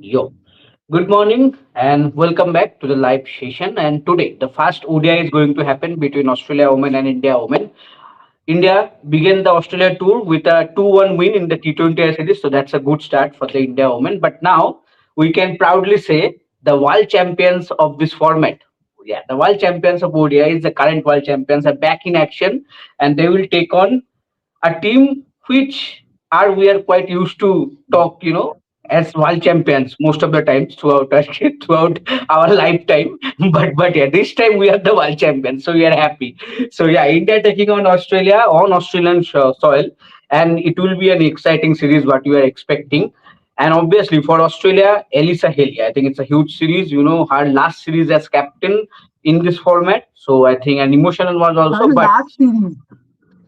Yo, good morning and welcome back to the live session. And today, the first ODI is going to happen between Australia women and India women. India began the Australia tour with a 2-1 win in the T20I series, so that's a good start for the India women. But now we can proudly say the world champions of this format. Yeah, the world champions of ODI, the current world champions, are back in action and they will take on a team which are we are quite used to talk, as world champions most of the times throughout our, throughout our lifetime. But yeah, this time we are the world champions, so we are happy. So yeah, India taking on Australia on Australian soil, and it will be an exciting series. What we are expecting. And obviously for Australia, Alyssa Healy, I think it's a huge series. Her last series as captain in this format. So I think an emotional one Her also. But last series,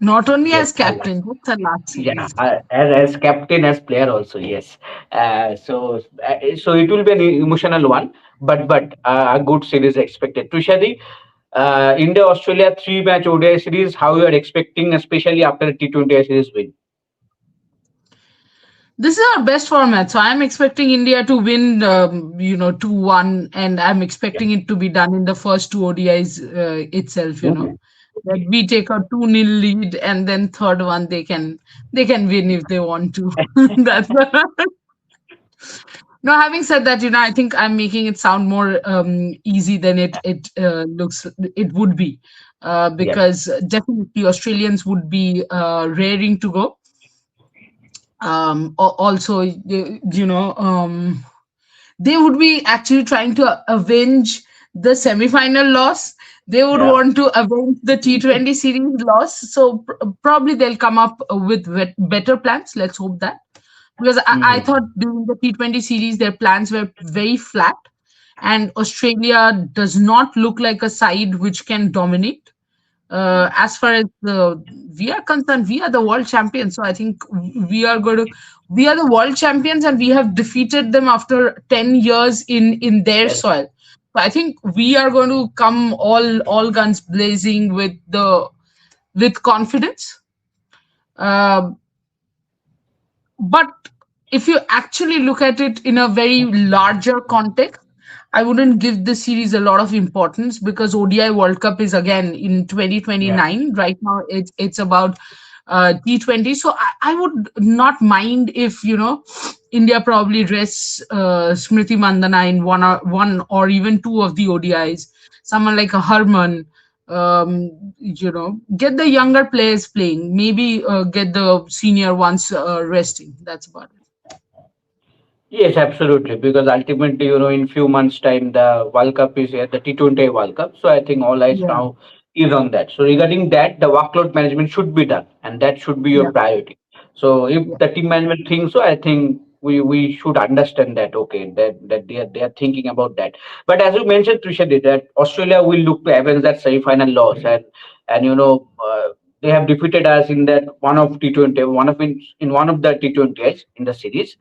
not only yes, as captain, just her last yeah, series. as captain, as player also, yes. So it will be an emotional one, but a good series expected. Tushadi, India Australia 3-match ODI series. How you are expecting, especially after a T20I series win? This is our best format, so I'm expecting India to win, 2-1, and I'm expecting it to be done in the first two ODIs itself. Mhm. That Okay. we take a 2-0 lead, and then third one they can win if they want to. That's No, having said that, I think I'm making it sound more easy than it looks it would be, Yeah. because definitely Australians would be raring to go. Also, they would be actually trying to avenge the semi-final loss. They would Yeah. want to avenge the T20 series loss. So probably they'll come up with better plans. Let's hope that, because I Mhm. thought during the T20 series their plans were very flat, and Australia does not look like a side which can dominate. As far as we are concerned, we are the world champions. So I think we are the world champions, and we have defeated them after 10 years in their Yes. soil. So I think we are going to come all guns blazing with confidence. Uh, but if you actually look at it in a very larger context, I wouldn't give this series a lot of importance, because ODI World Cup is again in Yeah. 2029. Right now, it's about T20. So I would not mind if India probably rests Smriti Mandana in one or even two of the ODIs. Someone like a Harman, get the younger players playing. Maybe get the senior ones resting. That's about it. Yes, absolutely. Because ultimately, in few months' time, the World Cup is here, the T20 World Cup. So I think all eyes Yeah, now is on that. So regarding that, the workload management should be done, and that should be your yeah, priority. So if yeah. the team management thinks so, I think we should understand that. Okay, that they are thinking about that. But as you mentioned, Trishadi, that Australia will look to avenge that semi-final loss, and they have defeated us in that one of T20, in one of the T20s in the series.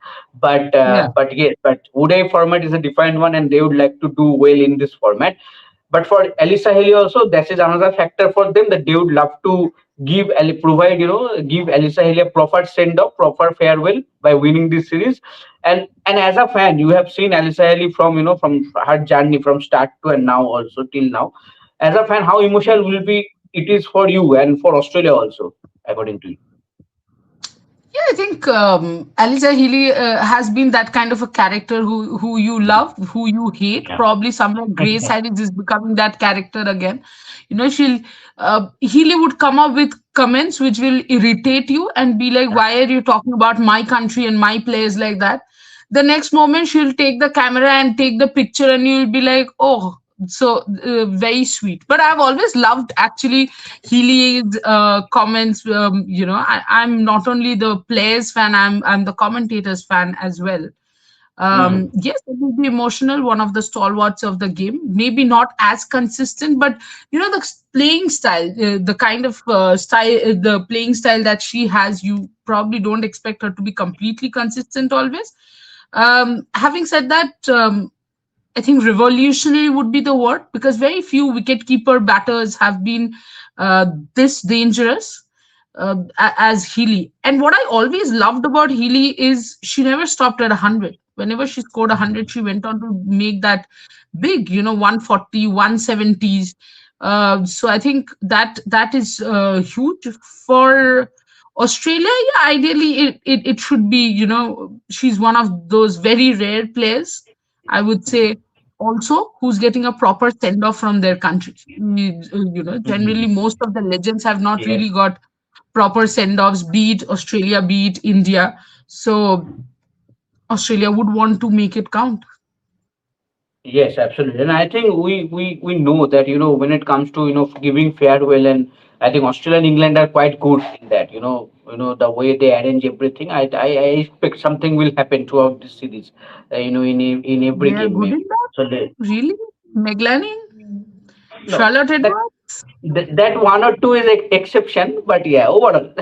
Yeah. But yes, but ODI format is a defined one, and they would like to do well in this format. But for Alyssa Healy also, this is another factor for them, that they would love to give Alyssa Healy a proper send off, proper farewell by winning this series. And as a fan, you have seen Alyssa Healy from her journey from start to and now also till now. As a fan, how emotional will be it is for you and for Australia also, according to you. Yeah, I think Aliza Healy has been that kind of a character who you love, who you hate. Yeah. Probably somewhere Grace Harris is becoming that character again. She'll Healy would come up with comments which will irritate you and be like, "Why are you talking about my country and my players like that?" The next moment she'll take the camera and take the picture, and you'll be like, "Oh." So very sweet. But I've always loved actually Healy's comments. I'm not only the players fan, I'm the commentators fan as well. Mhm. Yes, it will be emotional. One of the stalwarts of the game, maybe not as consistent, but the playing style, the kind of the playing style that she has, you probably don't expect her to be completely consistent always. Having said that, I think revolutionary would be the word, because very few wicketkeeper batters have been this dangerous as Healy. And what I always loved about Healy is she never stopped at 100. Whenever she scored 100, she went on to make that big, 140, 170s. So I think that is huge for Australia. Yeah, ideally it should be, she's one of those very rare players, I would say, also who's getting a proper send off from their country. Generally Mhm. most of the legends have not Yes. really got proper send offs, be it Australia, be it India. So Australia would want to make it count. Yes, absolutely. And I think we know that, when it comes to, giving farewell, and I think Australia and England are quite good in that, the way they arrange everything. I expect something will happen throughout this series, in They every are game good in maybe. that? So they, Really? Meglaning? no, Charlotte that, Edwards? that one or two is exception, but yeah, overall,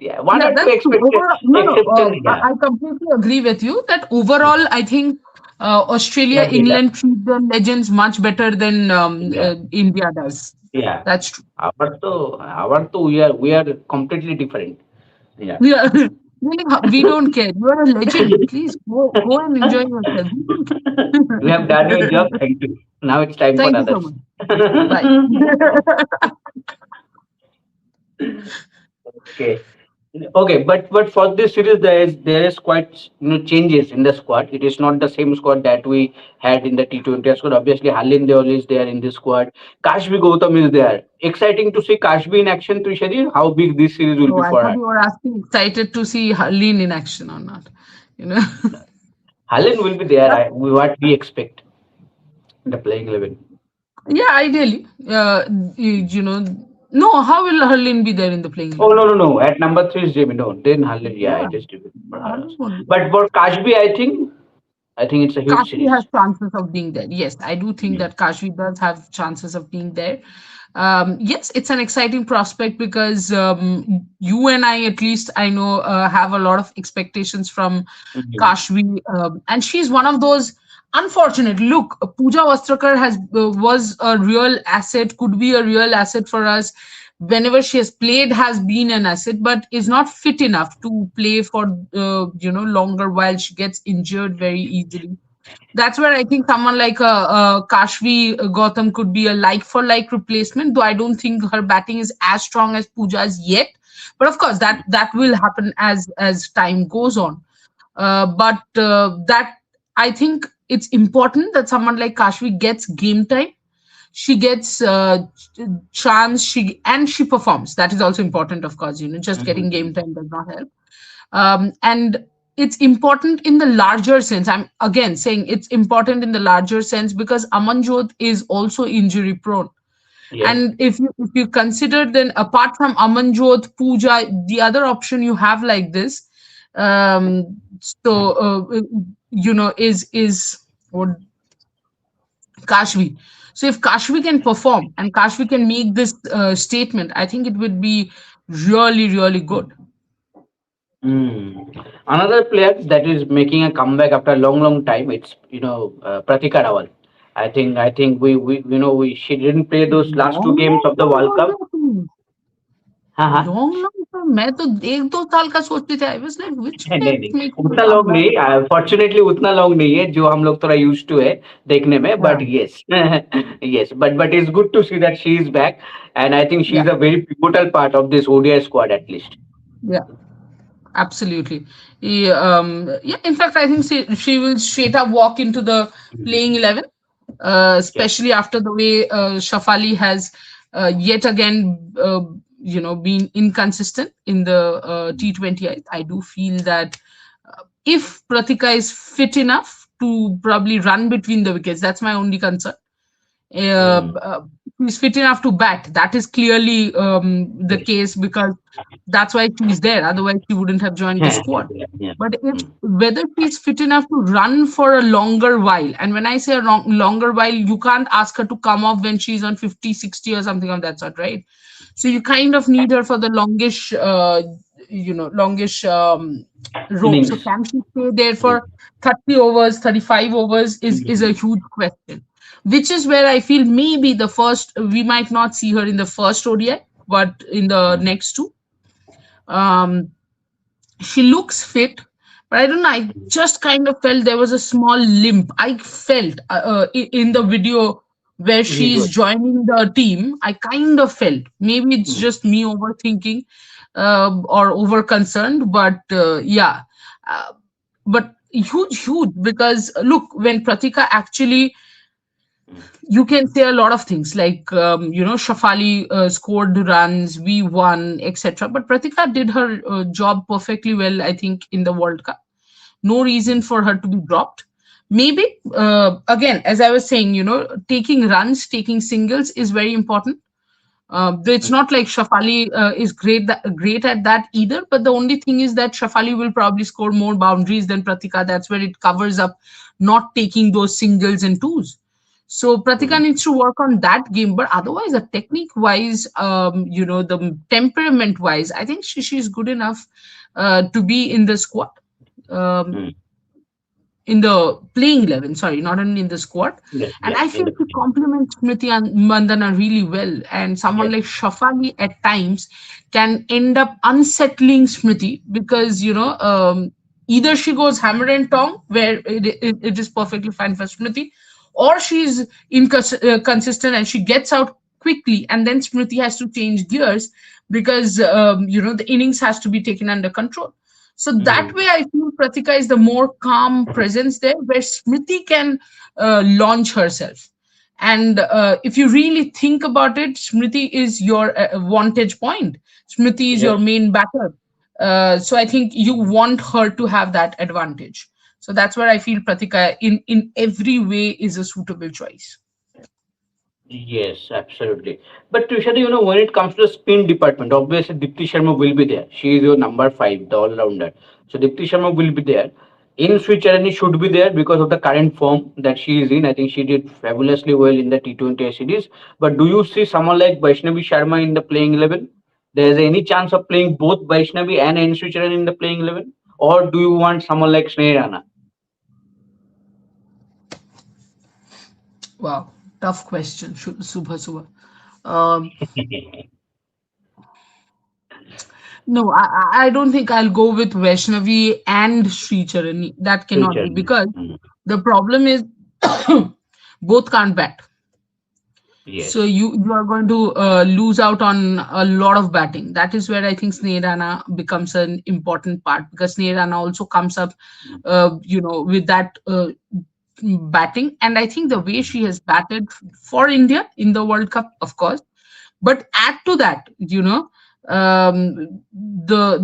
yeah, one Yeah, or two that's true. Overall, no, no. exception, yeah, I completely agree with you that overall, I think they Australia, are better. England treat their legends much better than Yeah, India does. yeah. That's true. Our to we are completely different. Yeah. Yeah, really, we don't care. You are a legend. Please go and enjoy yourself. We don't You have done your care. job. Thank you. Now it's time for Thank you so others. much. Bye. Okay. Okay, but for this series there is quite changes in the squad. It is not the same squad that we had in the T20 squad. Obviously, Halin Deol is there in this squad. Kashbi Gautam is there. Exciting to see Kashbi in action, Trishadi. How big this series will Oh, be I for thought her. you were asking excited to see Harleen in action or not. You know. Halin will be there. What we expect the playing 11. Yeah, ideally. No, how will Harleen be there in the playing Oh, 11? no, no, no. At number three is Jimmy. No, then Halil. Yeah, Yeah, it is Jimmy for her Harleen also. won't be there. But for Kashbi, I think it's a huge Kashi has series. chances of being there. Yes, I do think Mm. that Kashi does have chances of being there. Yes, it's an exciting prospect because you and I, at least I know, have a lot of expectations from Mhm. Kashvi, and she's one of those. Unfortunate. Look, Pooja Vastrakar was a real asset, could be a real asset for us. Whenever she has played, has been an asset, but is not fit enough to play for longer while she gets injured very easily. That's where I think someone like Kashvi Gautam could be a like for like replacement. Though I don't think her batting is as strong as Pooja's yet, but of course that will happen as time goes on. But that I think it's important that someone like Kashvi gets game time. She gets chance. She performs. That is also important, of course. Just getting game Mhm. time does not help. And it's important in the larger sense. I'm again saying it's important in the larger sense because Amanjot is also injury prone. Yes. And if you consider, then apart from Amanjot, Pooja, the other option you have like this, so is what Kashvi. So if Kashvi can perform and Kashvi can make this statement, I think it would be really, really good. Mm. Another player that is making a comeback after a long, long time. It's Pratika Rawal. I think we she didn't play those last two Long, games long of the time World was Cup. that? हाँ हाँ. Long long time मैं तो 1-2 साल का सोचती थी I was like which नहीं player नहीं, इज मेकिंग द उतना लॉन्ग कमबैक नहीं, फॉर्चुनेटली उतना लॉन्ग नहीं है जो हम लोग थोड़ा यूज टू है देखने में, yeah but yes. Yes, but it's good to see that she is back, and I think she yeah is a very pivotal part of this ODI squad at least. या absolutely. Yeah, in fact I think she will straight up walk into the playing 11, Yeah. especially after the way Shafali has yet again been inconsistent in the T20I. I do feel that if Pratika is fit enough to probably run between the wickets, that's my only concern. uh, Mm. uh, he's fit enough to bat. That is clearly the Yes. case because that's why she's there. Otherwise, she wouldn't have joined the Yeah, squad. yeah, yeah. But if Mm. whether she's fit enough to run for a longer while, and when I say a longer while, you can't ask her to come off when she's on 50, 60 or something of that sort, right? So you kind of need her for the longish rope. So Innings. can she stay there Mm. for 30 overs, 35 overs is a Mhm. huge question, which is where I feel maybe the first we might not see her in the first ODI, but in the next two. Um, she looks fit, But I don't know. I just kind of felt there was a small limp. I felt in the video where she's Visual. joining the team. I kind of felt maybe it's Hmm. just me overthinking or over concerned. But yeah, uh, but huge because look, when Pratika actually, Hmm. you can say a lot of things like Shafali scored runs, we won, etc. But Pratika did her job perfectly well, I think, in the World Cup. No reason Hmm. for her to be dropped. Maybe again, as I was saying, taking runs, taking singles is very important. Though it's Hmm. not like Shafali is great at that either. But the only thing is that Shafali will probably score more boundaries than Pratika. That's where it covers up not taking those singles and twos. So Pratika Hmm. needs to work on that game. But otherwise, the technique wise, the temperament wise, I think she's good enough to be in the squad. Um, Hmm. in the playing 11, sorry, not only in the squad. Yes, And yes, I in feel the to complement Smriti and Mandana really well. And someone yes. like Shafali at times can end up unsettling Smriti because, either she goes hammer and tong, where it is perfectly fine for Smriti, or she's inconsistent and she gets out quickly. And then Smriti has to change gears because, the innings has to be taken under control. So that Hmm. way, I feel Pratika is the more calm presence there, where Smriti can launch herself. And if you really think about it, Smriti is your vantage point. Smriti is your Yes. main backer. So I think you want her to have that advantage. So that's where I feel Pratika in every way is a suitable choice. Yes, absolutely. But Tushar, when it comes to the spin department, obviously Dipti Sharma will be there. She is your number five, the all-rounder. So Dipti Sharma will be there. In Switzerland, should be there because of the current form that she is in. I think she did fabulously well in the T20I series. But do you see someone like Vaishnavi Sharma in the playing 11? There is any chance of playing both Vaishnavi and N Switzerland in the playing 11? Or do you want someone like Sneh Rana? Wow, tough question, Subha Subha. Um, No, I don't think I'll go with Vaishnavi and Sri Charani. That cannot be Switzerland. because Mm. the problem is both can't bat. So Yes. you are going to lose out on a lot of batting. That is where I think Sneh Rana becomes an important part because Sneh Rana also comes up, Mm. with that batting. And I think the way she has batted for India in the World Cup, of course, but add to that,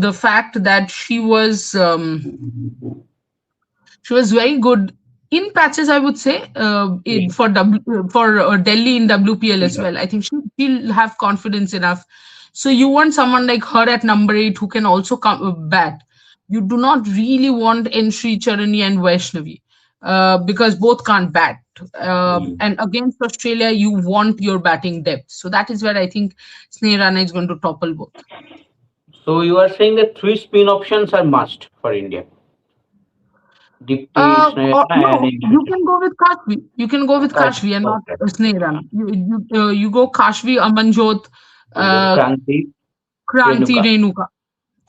the fact that she was very good in patches, I would say, Yes. for Delhi in WPL as Yeah. well. I think she'll have confidence enough. So you want someone like her at number 8 who can also bat. You do not really want N. Charani and Vaishnavi because both can't bat. Mm. And against Australia, you want your batting depth. So that is where I think Sneh Rana is going to topple both. So you are saying that three spin options are must for India. Dipti, Sneh Or and no, you Inshricha. can go with Kashvi. You can go with Kashi. Kashvi and not Okay. Sneh Rana. Yeah. You go Kashvi, Amanjot, Manjot uh, Kranti, Kranti Renuka.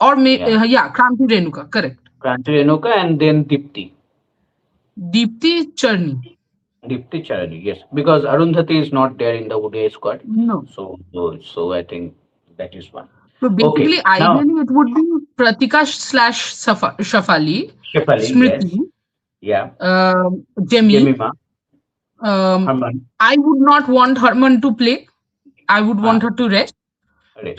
Renuka. Yeah. Yeah, Kranti Renuka, correct. Kranti Renuka and then Dipti. Deepti Charni. Dipti Charani. Yes. Because Arundhati is not there in the ODI squad. No. So I think that is one. So Okay. basically, Now, ideally, it would be Pratika slash Shafali, Shefali, Smriti, yes. Yeah. Jemmy. Jemima, Um, Harman. I would not want Herman to play. I would want Ah, her to rest. rest.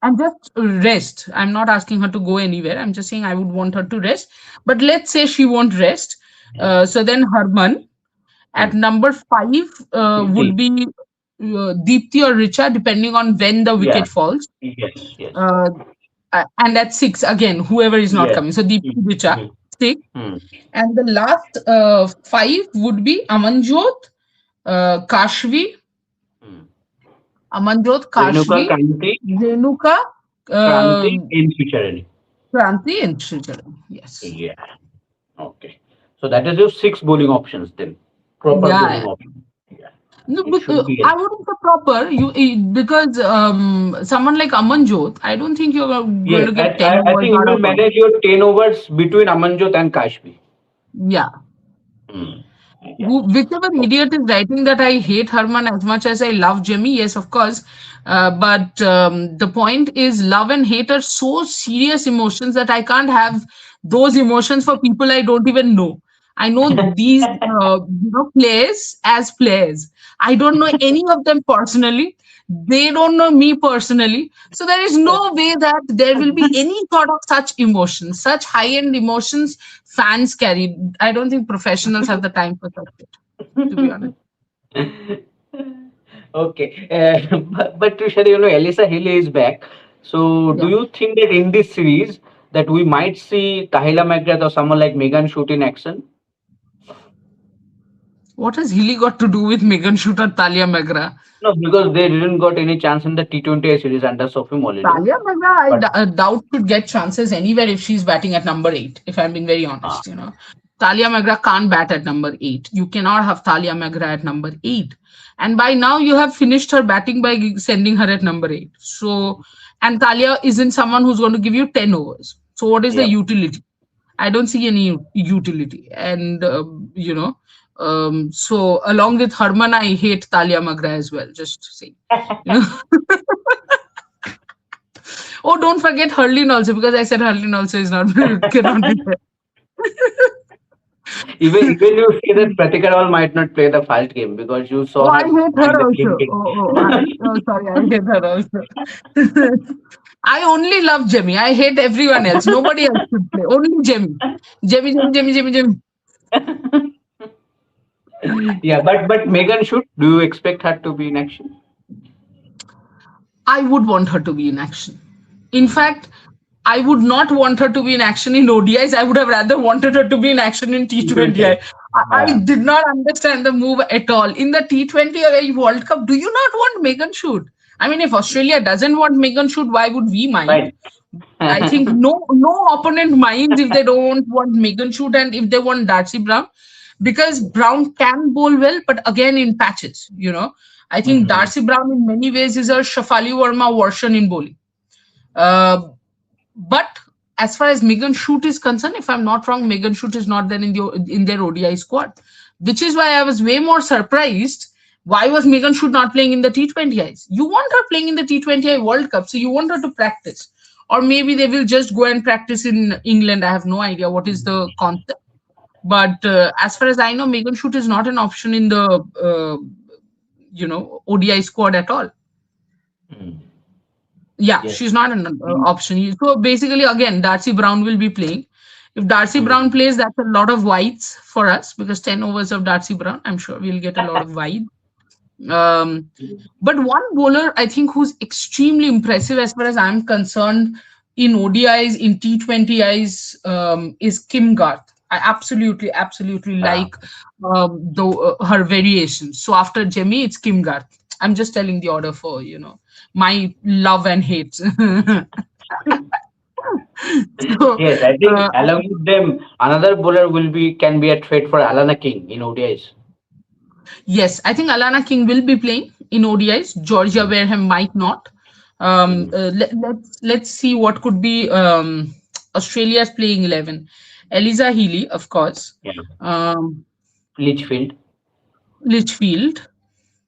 And just rest. I'm not asking her to go anywhere. I'm just saying I would want her to rest. But let's say she won't rest. So then Harman at Hmm. number 5 would Dipti. be Deepthi or Richa, depending on when the Yeah. wicket falls. Yes. Yes. Uh, and at 6, again, whoever is not Yes. coming. So Deepthi, Richa, Mm-hmm. 6. Hmm. And the last 5 would be Amanjot, Kashvi, Hmm. Amanjot, Renuka, Kashvi, Kranti, Renuka, Kranti um in future. Kranti, and Sricharan. Yes. Yeah. Okay. So that is your six bowling options then. Proper bowling Yeah. options. Yeah. No, It should be. I wouldn't say proper. Because someone like Amanjot, I don't think you're going Yes, to I, get I, 10 I overs think he out will of her. manage your 10 overs between Amanjot and Kashmi. Yeah. Hmm. Yeah. Whichever idiot is writing that I hate Herman as much as I love Jimmy, yes, of course. But the point is, love and hate are so serious emotions that I can't have those emotions for people I don't even know. I know these players as players. I don't know any of them personally. They don't know me personally. So there is no way that there will be any sort of such emotions, such high-end emotions fans carry. I don't think professionals have the time for such shit, to be honest. Okay. But Tushar, Alyssa Healy is back. So do Yeah. you think that in this series that we might see Tahila McGrath or someone like Megan shoot in action? What has Healy got to do with Megan Shooter, Talia Magra? No, because they didn't got any chance in the T20I series under Sophie Molyneux. Talia Magra, But doubt should get chances anywhere if she's batting at number 8, if I'm being very uh, honest. Talia Magra can't bat at number 8. You cannot have Talia Magra at number 8. And by now, you have finished her batting by sending her at number 8. So, and Talia isn't someone who's going to give you 10 overs. So, what is the yeah. utility? I don't see any utility. And, so along with Herman, I hate Talia Magra as well, just to say. You know? Oh, don't forget Hurlin also, because I said Hurlin also is not cannot be there. Even you say that Pratik Agarwal might not play the first game because you Oh, saw I her hate in her the also. playing Sorry, I hate her also. I only love Jemmy. I hate everyone else. Nobody else should play. Only Jemmy. Jemmy, Jemmy, Jemmy, Jemmy, Jemmy. Yeah, but Megan shoot. Do you expect her to be in action? I would want her to be in action. In Hmm. fact, I would not want her to be in action in ODIs. I would have rather wanted her to be in action in T20I. T20I. I Yeah. did not understand the move at all. In the T20I World Cup, do you not want Megan Shoot? I mean, if Australia doesn't want Megan Shoot, why would we mind? Right. I think no opponent minds if they don't want Megan Shoot and if they want Darcy Brown, because Brown can bowl well, but again in patches. I think Mhm. Darcy Brown in many ways is a Shafali Verma version in bowling. Uh, but as far as Megan Shoot is concerned, if I'm not wrong, Megan Shoot is not there in their ODI squad, which is why I was way more surprised. Why was Megan Shoot not playing in the T20Is? You want her playing in the T20I World Cup, so you want her to practice. Or maybe they will just go and practice in England. I have no idea what is the concept. But as far as I know, Megan Shoot is not an option in the ODI squad at all. Mm. Yeah, Yes. she's not an option. So basically, again, Darcy Brown will be playing. If Darcy Brown Mm. plays, that's a lot of wides for us because 10 overs of Darcy Brown, I'm sure we'll get a lot of wide. But one bowler I think who's extremely impressive as far as I'm concerned in ODIs, in T20Is, is Kim Garth. I absolutely Yeah. like her variations. So after Jemmy, it's Kim Garth. I'm just telling the order for my love and hate. So Yes, I think uh, along with them, another bowler can be a threat for Alana King in ODIs. yes, I think Alana King will be playing in ODIs. Georgia Mm. Wareham might not. Mm. Let's see what could be Australia's playing 11. Alyssa Healy, of course. Yeah. Um, Litchfield. Litchfield,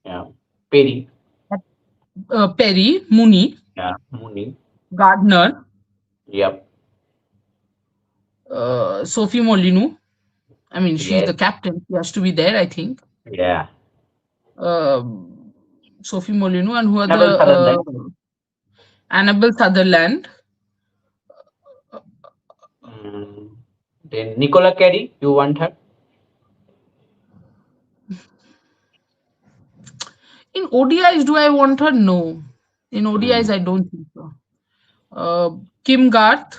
Yeah. Perry. Perry, Mooney, Yeah. Mooney. Gardner, Yep. Sophie Molyneux. I mean, she's Yes. the captain. She has to be there, I think. Yeah. Sophie Molyneux and who are the Annabelle Sutherland. Annabelle Sutherland. Mm. Then Nicola Carey. You want her? In ODIs, do I want her? No. In Mm. ODIs, I don't think so. Kim Garth,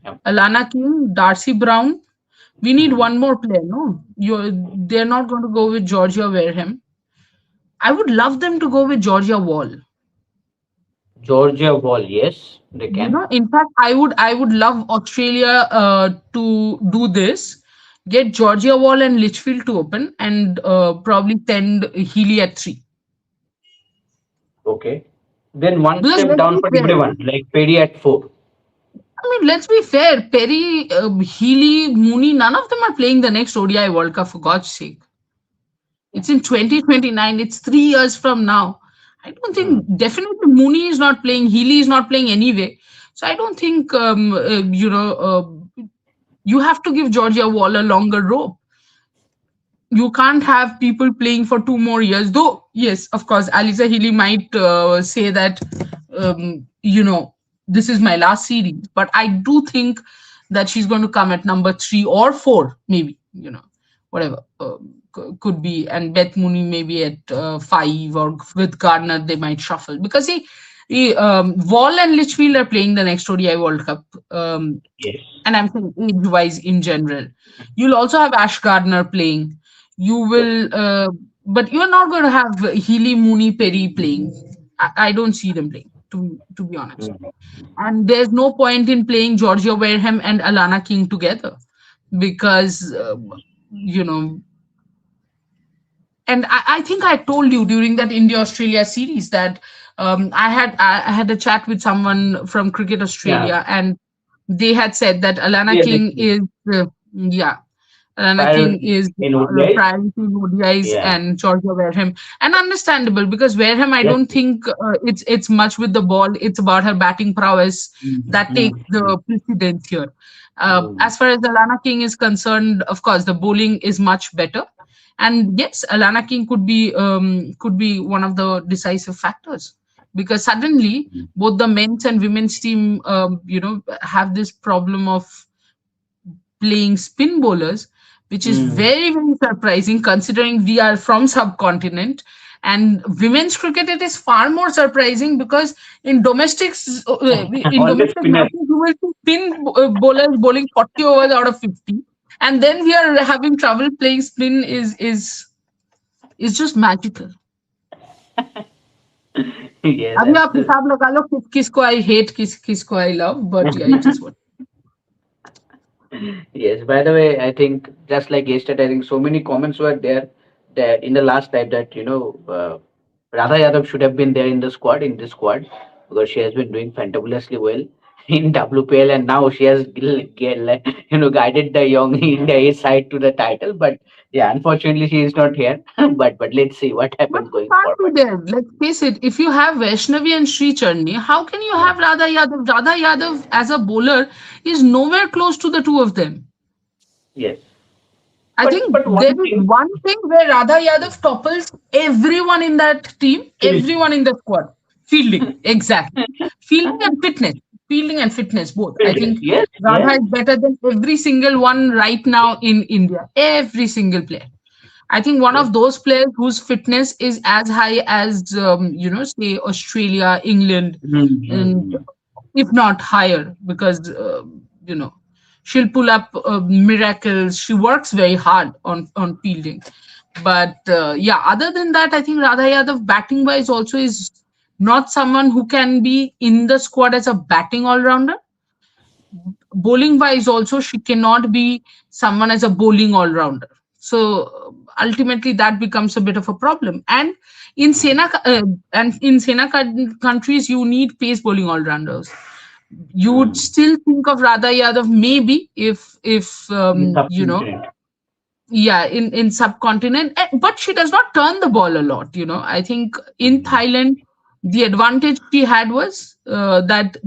Yep. Alana King, Darcy Brown. We need Mm. one more player, no? They're not going to go with Georgia Wareham. I would love them to go with Georgia Wall. Georgia Wall. Yes, they can. In fact, I would love Australia to do this. get Georgia Wall and Litchfield to open, and probably send Healy at 3. Okay. Then one Because step let's down be for fair. everyone, like Perry at 4. I mean, let's be fair. Perry, Healy, Mooney, none of them are playing the next ODI World Cup, for God's sake. It's in 2029. It's 3 years from now. I don't think, Mm. definitely Mooney is not playing. Healy is not playing anyway. So I don't think, you have to give Georgia Wall a longer rope. You can't have people playing for 2 more years. Though, yes, of course, Alyssa Healy might say that, this is my last series. But I do think that she's going to come at number 3 or 4, maybe, whatever. Could be. And Beth Mooney maybe at 5, or with Gardner, they might shuffle. Because see, Wall and Litchfield are playing the next ODI World Cup. Yes. And I'm saying age wise in general. You'll also have Ash Gardner playing. You Yes. will, but you're not going to have Healy, Mooney, Perry playing. I don't see them playing, to be honest. Mm. And there's no point in playing Georgia Wareham and Alana King together, because, you know, and I think I told you during that India Australia series that I had a chat with someone from Cricket Yeah. Australia, and they had said that Alana Yes, King actually. is, yeah, Alana King Priority is in ODIs. priority ODIs, Yeah. and Georgia Wareham, and understandable, because Wareham, I Yes. don't think it's much with the ball. It's about her batting prowess Mm. that takes Mm. Mm. the precedence here. Mm. As far as Alana King is concerned, of course, the bowling is much better, and yes, Alana King could be one of the decisive factors, because suddenly both the men's and women's team, have this problem of playing spin bowlers, which is Mm. very, very surprising considering we are from subcontinent. And women's cricket, it is far more surprising, because in Always domestic spinner. matches, you will see bowlers bowling 40 overs out of 50, and then we are having trouble playing spin. Is just magical. Yeah, अभी that's आप हिसाब लगा लो किसको I hate, किसको I love, but yeah, it is what. yes. By the way, I think just like yesterday, I think so many comments were there that in the last time that Radha Yadav should have been there in the squad, in this squad, because she has been doing fantabulously well in WPL, and now she has guided the young India A side to the title. But yeah, unfortunately, she is not here. But let's see what But happens you going can't forward. be there. Let's face it. If you have Vaishnavi and Sri Charni, how can you Yeah. have Radha Yadav? Radha Yadav as a bowler is nowhere close to the two of them. Yes. I think But there one is thing. one thing where Radha Yadav topples everyone in that team, everyone in the squad. Fielding, exactly. Fielding and fitness. Fielding and fitness, both. I Fitness. think Yes. Radha Yes. is better than every single one right now in India. Every single player. I think one Yes. of those players whose fitness is as high as, say Australia, England, and Mm-hmm. if not higher, because she'll pull up miracles. She works very hard on fielding, but yeah. Other than that, I think Radha Yadav batting wise also is not someone who can be in the squad as a batting all rounder. Bowling wise also, she cannot be someone as a bowling all rounder. So ultimately that becomes a bit of a problem. And in Sena countries, you need pace bowling all rounders. You would Mm. still think of Radha Yadav maybe if In subcontinent. yeah, in subcontinent. But she does not turn the ball a lot. I think in Mm. Thailand, the advantage she had was that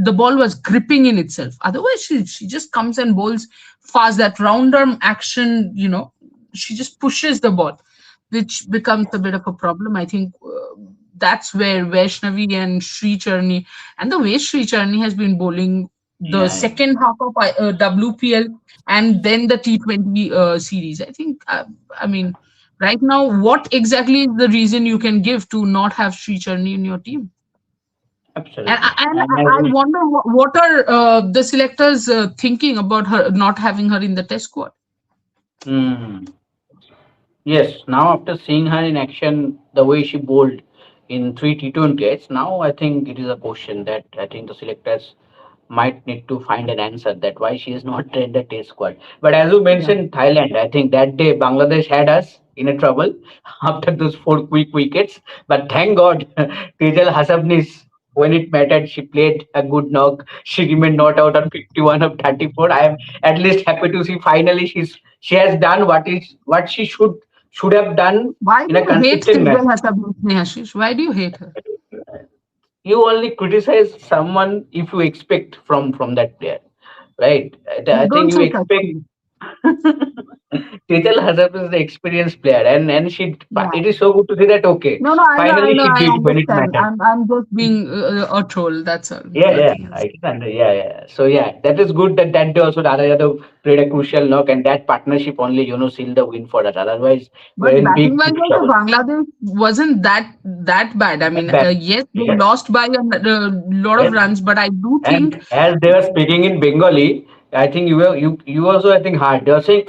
the ball was gripping in itself. Otherwise, she just comes and bowls fast. That round arm action, she just pushes the ball, which becomes a bit of a problem. I think that's where Vaishnavi and Sri Charni, and the way Sri Charni has been bowling the Yeah, yeah. second half of WPL, and then the T20 series. I think, I mean, right now, what exactly is the reason you can give to not have Sri Charni in your team? And Absolutely. I, and And I wonder what are the selectors thinking about her not having her in the test squad. mm, yes, now after seeing her in action, the way she bowled in three T20s, now I think it is a question that I think the selectors might need to find an answer that why she is not in the test squad. But as you Yeah. mentioned, Thailand, I think that day Bangladesh had us in a trouble after those four quick wickets. But thank God, Tejal Hasabnis, when it mattered, she played a good knock. She remained not out on 51 of 34. I am at least happy to see finally she has done what she should have done Why in do a you hate consistent match. Sejal Hasabni, Ashish? Why do you hate her? You only criticize someone if you expect from that player, right? I think Don't you say such expect. things. Tejal Hazard is the experienced player, and she. Yeah. It is so good to see that okay, No, no, I finally know, she I did when it understand. mattered. I'm just being a troll. That's all. Yeah, yeah, Nothing else. I can understand. Yeah, yeah. So yeah, that is good that day also Dada Yadav played a crucial knock, and that partnership only sealed the win for us. Otherwise, we're But in batting big wise, big also trouble. Bangladesh wasn't that bad. I Not mean, bad. yes, they Yes, lost by a lot of yes. runs, but I do And think as they were speaking in Bengali, I think you also I think hard. They were saying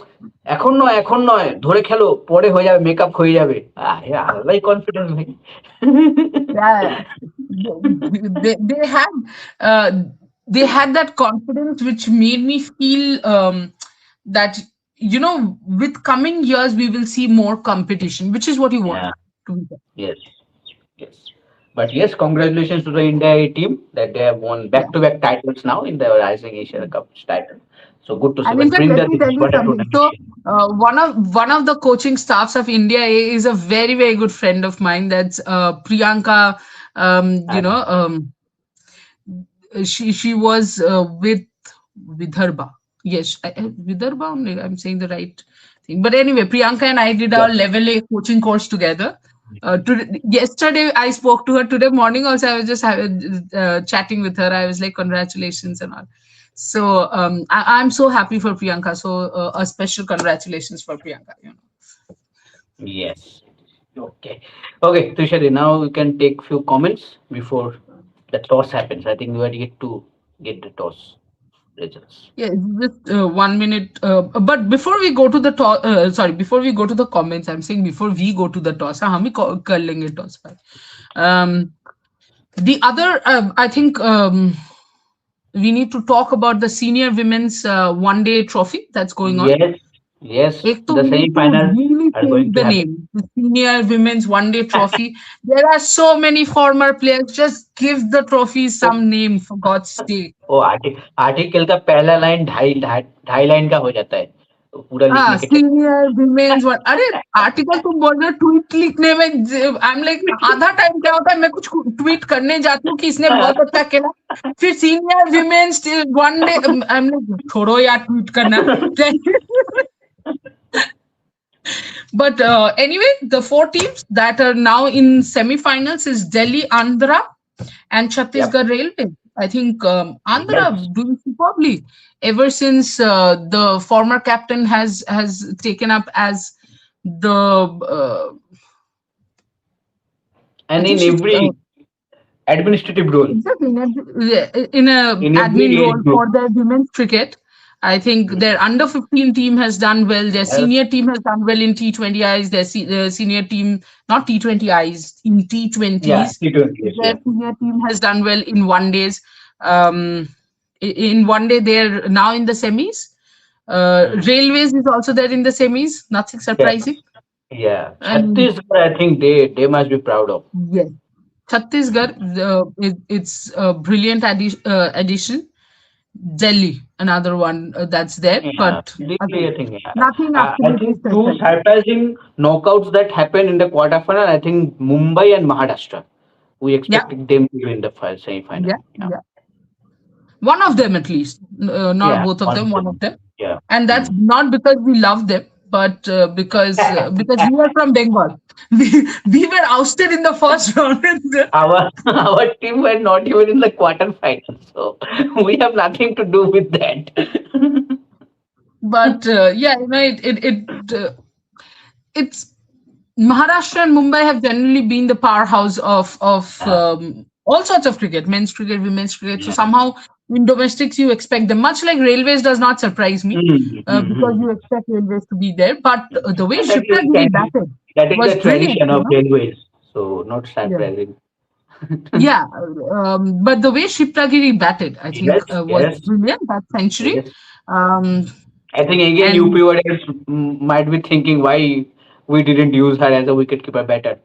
এখন নয় ধরে খেলো পরে হয়ে যাবে makeup হয়ে যাবে আলাদাই কনফিডেন্স ভাই yeah, they had uh, they had that confidence, which made me feel that with coming years we will see more competition, which is what you want Yeah, to be there. yes, yes. But yes, congratulations to the India A team that they have won Yeah. back-to-back titles now in the Rising Asia Cup title. So good to see. And in But fact, bring let the me tell you what a something. tournament. So, one of the coaching staffs of India is a very very good friend of mine. That's Priyanka. Uh, She was with Vidarbha. Yes, Vidarbha only. I'm saying the right thing. But anyway, Priyanka and I did our yes, level A coaching course together. Yesterday, I spoke to her. Today morning, also, I was just chatting with her. I was like, congratulations and all. So I'm so happy for Priyanka. So a special congratulations for Priyanka. yes. Okay, okay, Tushari. Now we can take few comments before the toss happens. I think we are yet to get the toss results. Yeah, just 1 minute. But before we go to the sorry, before we go to the comments, I'm saying before we go to the toss, हाँ, हम ही कर लेंगे toss by. Um, the other, I think we need to talk about the senior women's one-day trophy that's going on. Yes, yes. एक तो The we need to semi-finals really are change going to the happen. name, the senior women's one-day trophy. There are so many former players. Just give the trophy some name, for God's sake. वो article का पहला line ढाई ढाई ढाई line का हो जाता है तो पूरा लिखने हाँ के चक्कर सीनियर विमेन्स वन अरे आर्टिकल तुम बोल रहे हो ट्वीट लिखने में आई एम लाइक आधा टाइम क्या होता है मैं कुछ ट्वीट करने जाती हूँ कि इसने बहुत अच्छा खेला फिर senior women's one day I am like छोड़ो यार ट्वीट करना but anyway the four teams that are now in semi-finals is Delhi, Andhra and Yep. Chhattisgarh Railway. I think Andhra Yes. doing superbly ever since the former captain has taken up as the I And think in she's every administrative role, exactly in a in admin every role age group. for the women's cricket. I think their under 15 team has done well. Their Yes. senior team has done well in T20Is. Their senior team, not T20Is, in Yeah, T20s. T20, yes, Their yeah. senior team has done well in one days. In one day, they're now in the semis. Mhm. Railways is also there in the semis. Nothing Yeah, surprising. yeah. And Chhattisgarh, I think they must be proud of. yes, Chhattisgarh, it's a brilliant addition. Delhi, another one that's there, Yeah, but Delhi, again, I think. Yeah. nothing I absolutely think two special. surprising knockouts that happened in the quarterfinal. I think Mumbai and Maharashtra. We Yeah, expected them to win the semi-final. yeah, Yeah, yeah. One of them at least, not yeah, both of one them. of One them. of them, Yeah. and that's Mm. not because we love them, but because we are from Bengal. We were ousted in the first round. Our team were not even in the quarterfinals, so we have nothing to do with that. But yeah, it's Maharashtra and Mumbai have generally been the powerhouse of uh, all sorts of cricket, men's cricket, women's cricket. So yeah. somehow in domestics you expect them. Much like railways does not surprise me because Mm-hmm. you expect railways to be there. But the way That Shifra is Giri batted that is was the brilliant. tradition of railways, so not Yeah. surprising. Yeah, but the way Shiptagiri batted, I think, Yes, was yes, brilliant. That century, yes. um, I think again UP and Warriors might be thinking why we didn't use her as a wicketkeeper batter.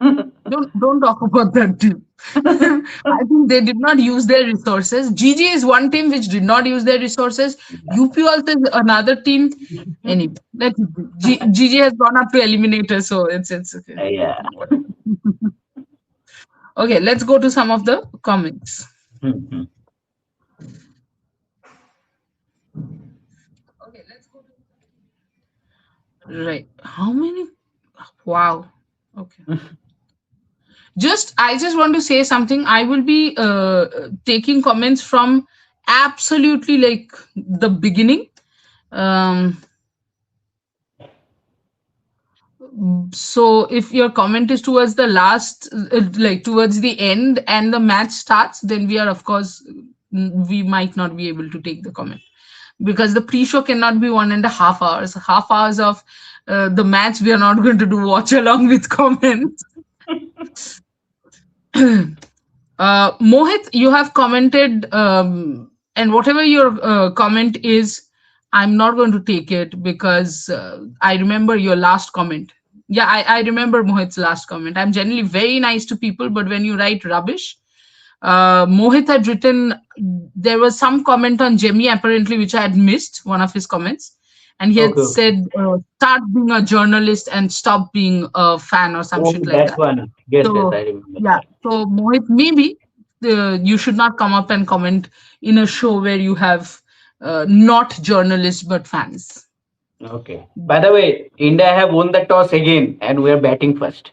don't talk about that team. I think they did not use their resources. GG is one team which did not use their resources. UP also is another team. Anyway, GG has gone up to eliminator, so it's okay. Yeah. Okay, let's go to some of the comments. Mhm. Right. How many? Wow. Okay. I just want to say something. I will be taking comments from absolutely like the beginning. Um, so if your comment is towards the last, like towards the end and the match starts, then we are, of course, we might not be able to take the comment because the pre-show cannot be 1.5 hours. Half hours of the match we are not going to do watch along with comments. Mohit, you have commented, and whatever your comment is, I'm not going to take it because I remember your last comment. Yeah, I remember Mohit's last comment. I'm generally very nice to people, but when you write rubbish, Mohit had written, there was some comment on Jemmy apparently, which I had missed, one of his comments. And he had Okay, okay. said, start being a journalist and stop being a fan or some Oh, shit like that that. one. Yes, yes, So I remember yeah, that. so Mohit, maybe you should not come up and comment in a show where you have not journalists but fans. Okay. By the way, India have won the toss again, and we are batting first.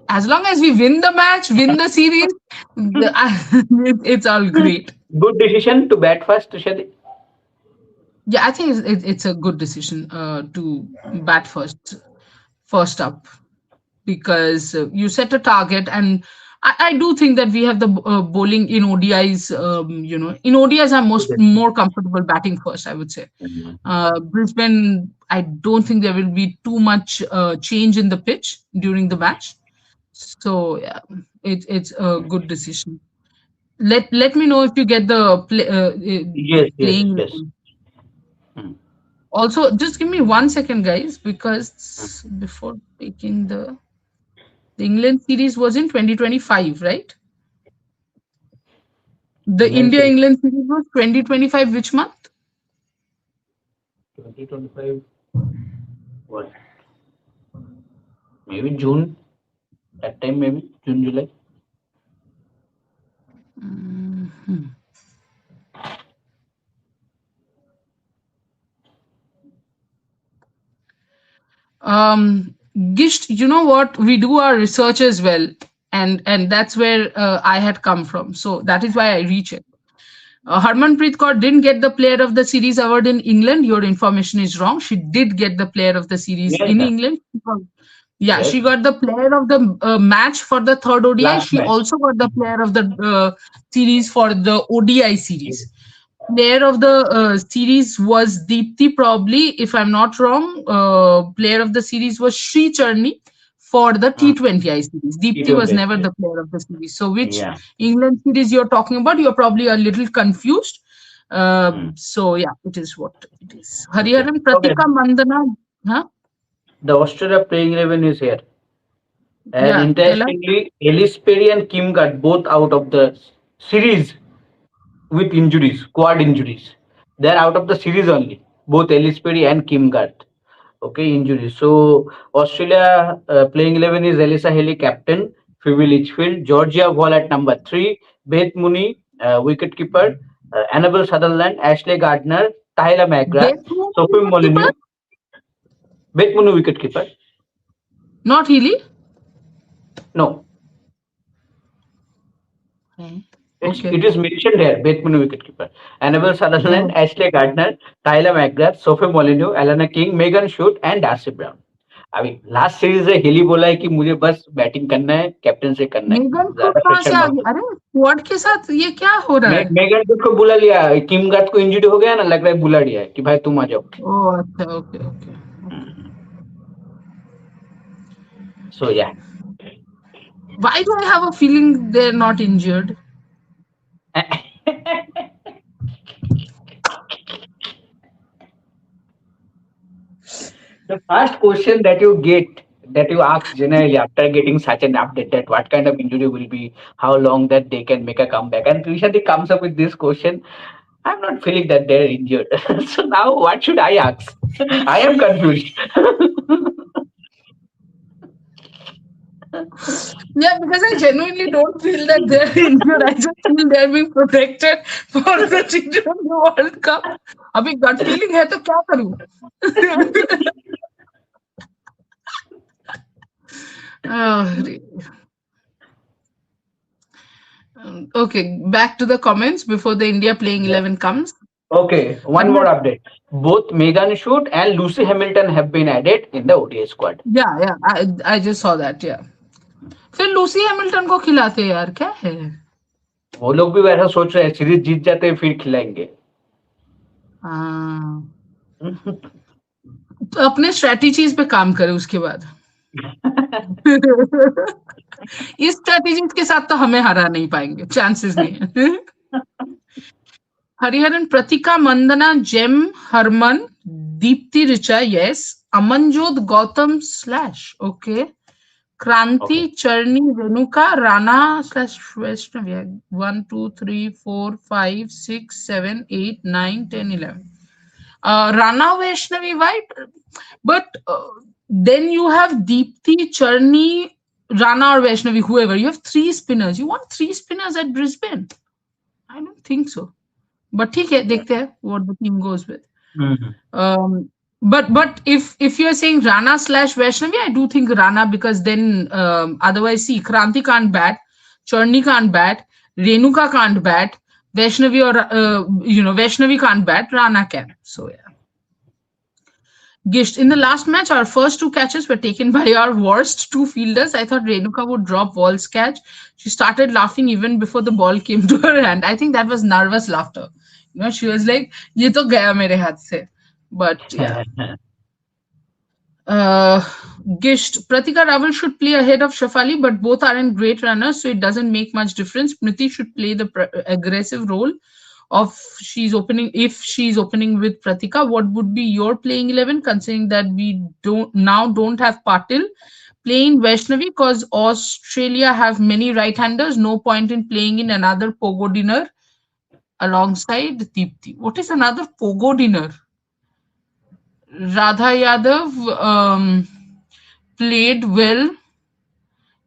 As long as we win the match, win the series, it's all great. Good decision to bat first, Shadi. Yeah, I think it's a good decision to bat first up because you set a target and I do think that we have the bowling in ODIs. In ODIs, I'm more comfortable batting first. I would say Mhm. Brisbane. I don't think there will be too much change in the pitch during the match. So yeah, it's a good decision. Let me know if you get the Yes, yes, playing. yes. Hmm. Also, just give me 1 second, guys, Hmm. because before taking the England series was in 2025, right? The England India series England series was 2025, which month? 2025. What? Maybe June. That time, maybe June, July. Mhm. Gisht, you know what? We do our research as well, and that's where I had come from. So that is why I reach it. Harmanpreet Kaur didn't get the Player of the Series award in England. Your information is wrong. She did get the Player of the Series Yes, in sir. England. Yeah, Yes. she got the Player of the match for the third ODI. Last She match. also got the Player of the series for the ODI Yes. series. Player of the series was Deepthi, probably, if I'm not wrong. Player of the series was Sri Charni for the Hmm. T20I series. Deepthi was T20. never Yes. the player of the series. So, which Yeah. England series you're talking about? You're probably a little confused. Hmm. So, yeah, it is what it is. Okay. Hariharan Okay. Pratika Mandana. Huh? The Australia playing 11 is here. And Yeah, tell us. interestingly, Ellis Perry and Kim got both out of the series with injuries, quad injuries. They're out of the series only. Both Ellis Perry and Kim Gart. Okay, injuries. So Australia playing 11 is Alyssa Healy captain, Phoebe Litchfield, Georgia Wall at number 3, Beth Mooney wicketkeeper, Annabelle Sutherland, Ashley Gardner, Tyler McGrath, Best move Sophie keeper? Molyneux, Beth Mooney wicketkeeper. Not Healy. No, Okay. it Okay. is mentioned here. Beth Mooney wicketkeeper, Annabelle Sutherland, Oh. Ashley Gardner, Tyler McGrath, Sophie Molyneux, Alana King, Megan Schutt and Darcy Brown. अभी last series है हिली बोला है कि मुझे बस batting करना है कैप्टन से करना है मेगन फुट ज्यादा कहाँ प्रेशर से आ मत गई? दो अरे स्क्वाड के साथ ये क्या हो रहा है? मेगन गुड को बुला लिया किम गार्ड को इंजरी हो गया ना लग रहा है बुला लिया है कि भाई तुम आ जाओ ओह अच्छा, ओके ओके ओके. सो या Why do I have a feeling they're not injured? The first question that you get, that you ask generally after getting such an update, that what kind of injury will be, how long that they can make a comeback, and Trishadi comes up with this question. I'm not feeling that they're injured. So now what should I ask? I am confused. Yeah, because I genuinely don't feel that they're injured. I just feel they're being protected for the T20 World Cup. अभी gut feeling है तो क्या करूं? Oh, okay, back to the comments before the India playing Yeah. 11 comes. Okay, one more update. Both Megan Shoot and Lucy Hamilton have been added in the ODI squad. Yeah, I just saw that. Yeah. फिर Lucy Hamilton को खिलाते हैं यार, क्या है? वो लोग भी वैसा सोच रहे हैं, सीरीज जीत जाते हैं फिर खिलाएंगे. हाँ. तो अपने स्ट्रेटजीज पे काम करे उसके बाद. इस स्ट्रेटजीज के साथ तो हमें हरा नहीं पाएंगे, चांसेस नहीं है. Hariharan, Pratika, Mandhana, Jem, Harman, Deepti, Richa, yes, Amanjot, Gautam slash, okay, Kranti, Okay. Charani, Renuka, Rana slash Vaishnavi, 1 2 3 4 5 6 7 8 9 10 11. Rana, Vaishnavi, white, but then you have Deepthi, Charni, Rana or Vaishnavi, whoever. You have three spinners. You want three spinners at Brisbane? I don't think so. But ठीक है, देखते हैं what the team goes with. But if you're saying Rana slash Vaishnavi, I do think Rana, because then otherwise, see, Kranti can't bat, Charni can't bat, Renuka can't bat, Vaishnavi or Vaishnavi can't bat, Rana can. So yeah. Gisht, in the last match, our first two catches were taken by our worst two fielders. I thought Renuka would drop Wall's catch. She started laughing even before the ball came to her hand. I think that was nervous laughter. She was like, "Ye to gaya mere haath se." But yeah. Gisht, Pratika Raval should play ahead of Shafali, but both aren't great runners, so it doesn't make much difference. Priti should play the aggressive role of if she's opening with Pratika. What would be your playing 11, considering that we don't have Patil playing Vaishnavi because Australia have many right-handers? No point in playing in another Pogo dinner alongside Deepthi. What is another Pogo dinner? Radha Yadav played well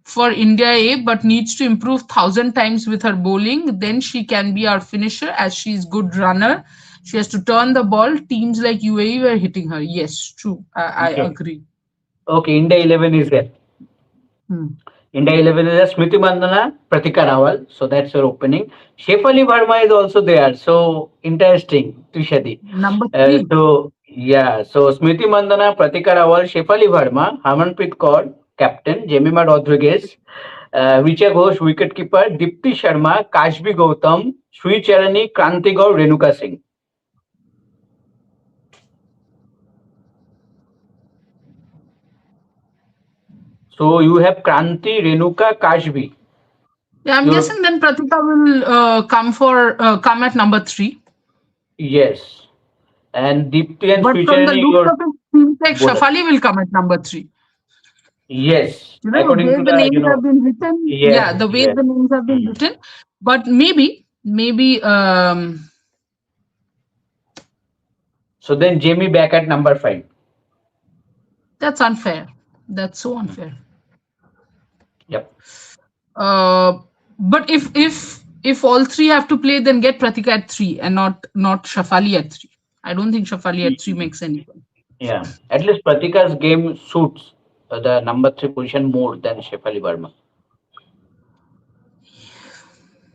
for India A, but needs to improve 1,000 times with her bowling. Then she can be our finisher, as she's good runner. She has to turn the ball. Teams like UAE were hitting her. Yes, true. I agree. Okay, India 11 is there. India 11 is Smriti Mandana, Pratika Rawal. So that's your opening. Shefali Verma is also there. So interesting, Tushadi. Number 3. So Smriti Mandana, Pratika Rawal, Shefali Verma, Harmanpreet Kaur, captain, Jemima Rodriguez, Richa Ghosh, wicketkeeper, Dipti Sharma, Kashbi Gautam, Sri Charani, Kranti Gaur, Renuka Singh. So you have Kranti, Renuka, Kashbi. Yeah, I'm guessing then Pratika will come at number 3. Yes. And Deepti and but Sri from the Charani, looks of it, seems like Shafali will come at number 3. Yes. The way the names have been written. The way the names have been written. But maybe. So then Jamie back at number 5. That's unfair. That's so unfair. Yep. But if all three have to play, then get Pratika at 3 and not Shafali at 3. I don't think Shafali at 3 makes any sense. Yeah. At least Pratika's game suits the number 3 position more than Shefali Verma.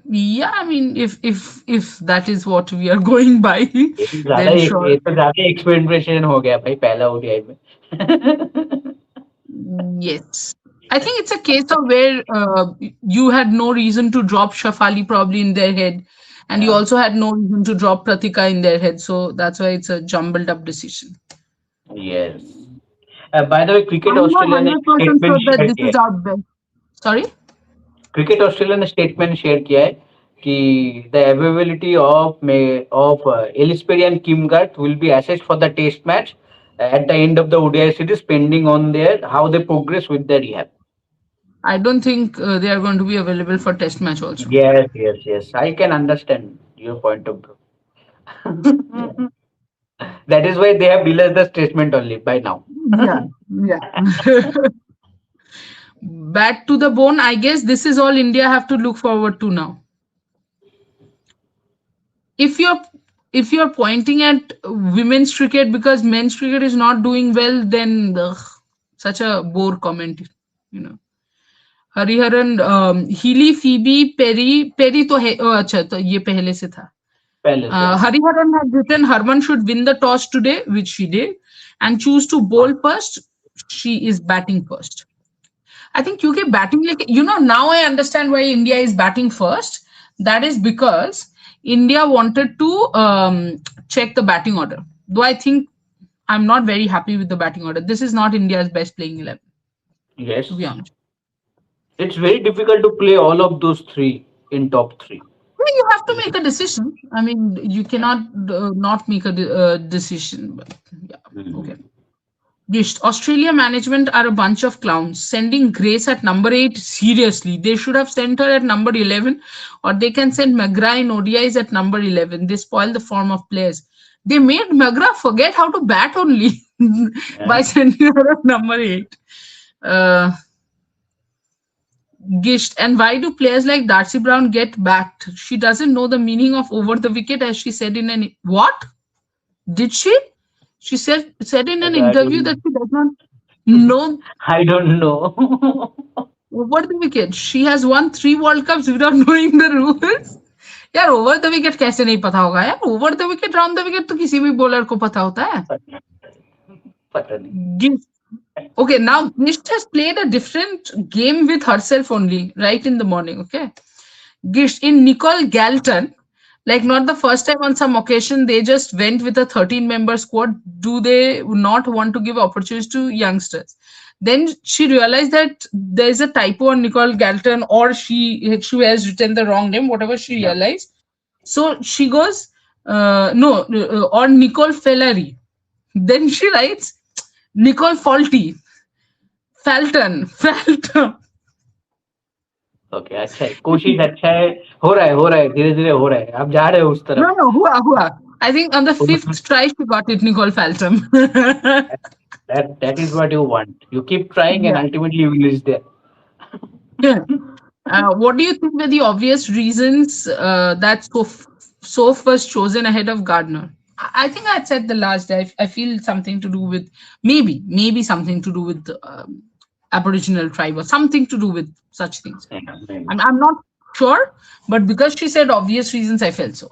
Yeah, I mean, if that is what we are going by, then sure. Experimentation हो गया भाई पहला ODI में. Yes. I think it's a case of where you had no reason to drop Shafali probably in their head, and you also had no reason to drop Pratika in their head. So that's why it's a jumbled up decision. Yes. By the way, Cricket I'm Australia not 100% sure that this is our best. Sorry? Cricket Australia ने statement share किया है कि the availability of Ellyse Perry and Kim Garth will be assessed for the test match at the end of the ODI series, pending on their how they progress with their rehab. I don't think they are going to be available for test match also. Yes, yes, yes. I can understand your point of Yeah. view. That is why they have released the statement only by now. Yeah. Yeah. Back to the bone. I guess this is all India have to look forward to now. If you're if you're pointing at women's cricket because men's cricket is not doing well, then ugh, such a bore comment, you know. Hariharan Healy Phoebe Perry Perry तो है अच्छा तो ये पहले से था पहले से हाँ. Hariharan had written Harman should win the toss today, which she did, and choose to bowl first. She is batting first. I think UK batting like now I understand why India is batting first. That is because India wanted to check the batting order. Though I think I'm not very happy with the batting order. This is not India's best playing 11. Yes. To be honest. It's very difficult to play all of those three in top three. Yeah, you have to make a decision. I mean, you cannot not make a decision. But yeah, okay. Yes, Australia management are a bunch of clowns. Sending Grace at number 8, seriously. They should have sent her at number 11, or they can send McGrath in ODIs at number 11. They spoil the form of players. They made McGrath forget how to bat only by sending her at number 8. Gisht. And why do players like Darcy Brown get backed? She doesn't know the meaning of over the wicket, as she said in an what? Did she? She said in an interview that she does not know I don't know. over the wicket. She has won 3 World Cups without knowing the rules. यार over the wicket कैसे नहीं पता होगा यार over the wicket round the wicket तो किसी भी bowler को पता होता है पता नहीं. Okay, now Gisht has played a different game with herself only, right in the morning. Okay, Gisht in Nicole Galton, like not the first time on some occasion, they just went with a 13-member squad. Do they not want to give opportunities to youngsters? Then she realized that there's a typo on Nicole Galton, or she has written the wrong name, whatever she realized. So she goes, no, or Nicole Fellery. Then she writes Nicole Faulty. Felton. Okay अच्छा है कोशिश अच्छा है हो रहा है धीरे धीरे हो रहा है आप जा रहे हो उस तरफ No, हुआ. I think on the 5th try she got it, Nicole Felton. that is what you want. You keep trying and ultimately you will reach there. What do you think were the obvious reasons that Soph was chosen ahead of Gardner? I think I had said the last day. I feel something to do with maybe something to do with Aboriginal tribe or something to do with such things. I'm not sure, but because she said obvious reasons, I felt so.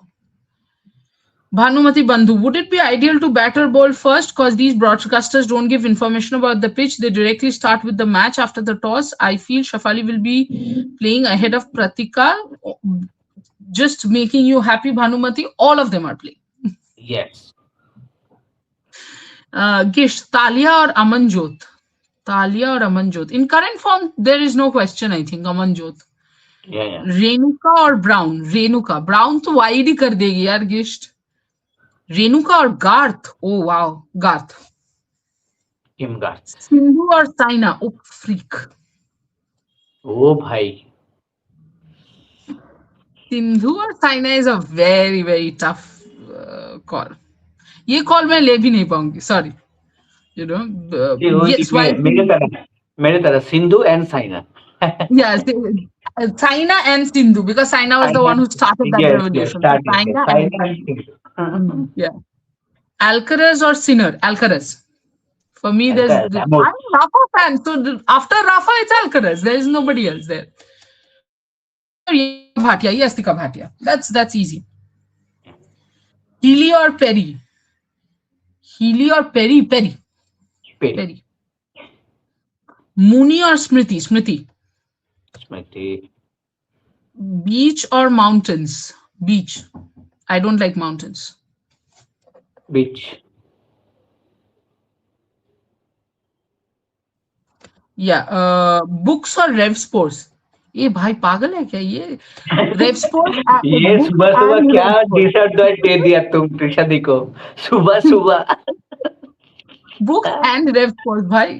Bhanumati Bandhu, would it be ideal to bat or bowl first? Because these broadcasters don't give information about the pitch. They directly start with the match after the toss. I feel Shafali will be playing ahead of Pratika. Just making you happy, Bhanumati. All of them are playing. Yes. Gish, Talia or Amanjot? Talia or Amanjot? In current form, there is no question, I think, Amanjot. Yeah. Renuka or Brown? Renuka. Brown to wide hi kar degi yaar, Gisht. Renuka or Garth? Oh, wow. Garth. Kim Garth. Sindhu or Saina? Oh, freak. Oh, bhai. Sindhu or Saina is a very, very tough call. ये call मैं ले भी नहीं पाऊंगी sorry you know yes why मेरे तरह Sindhu and Saina. Yes, Saina and Sindhu, because Saina was the one who started that revolution. Saina and Sindhu. Yeah. Alcaraz or Sinner? Alcaraz. For me, I'm a Rafa fan, so after Rafa, it's Alcaraz. There is nobody else there. Bhatia, Yastika Bhatia. That's easy. Healy or Perry? Healy or Perry? Perry. Mooney or Smriti? Smriti. Beach or mountains? Beach. I don't like mountains. Beach. Yeah. Books or Rev Sports? ये भाई पागल है क्या ये? रेव sports, ये book सुबह सुबह and क्या रेव स्पोर्ट्स, डिसएडवाइस दे दिया तुम त्रिशादी को, सुबह सुबह। बुक एंड रेव स्पोर्ट्स भाई।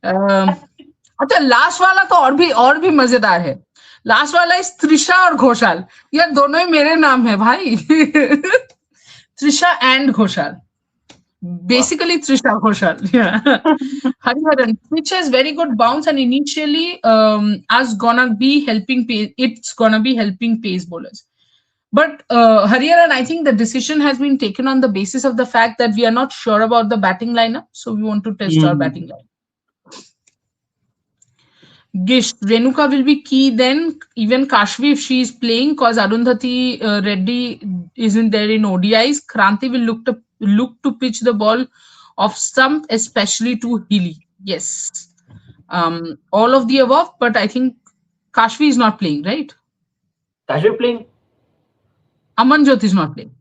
अम, अच्छा, लास्ट वाला तो और भी मजेदार है। लास्ट वाला इस त्रिशा और घोषाल, ये दोनों ही मेरे नाम है भाई। त्रिशा एंड घोषाल, वाह। basically Trisha Ghoshal. Yeah. Hariharan, which has very good bounce and initially us gonna be helping pace. It's gonna be helping pace bowlers. But Hariharan, I think the decision has been taken on the basis of the fact that we are not sure about the batting lineup, so we want to test our Hmm. batting lineup. Gish, Renuka will be key then. Even Kashvi, if she is playing, because Arundhati Reddy isn't there in ODIs, Kranti will look to pitch the ball off stump, especially to Healy. Yes, all of the above. But I think Kashvi is not playing, right? Kashmir playing? Amanjot is not playing.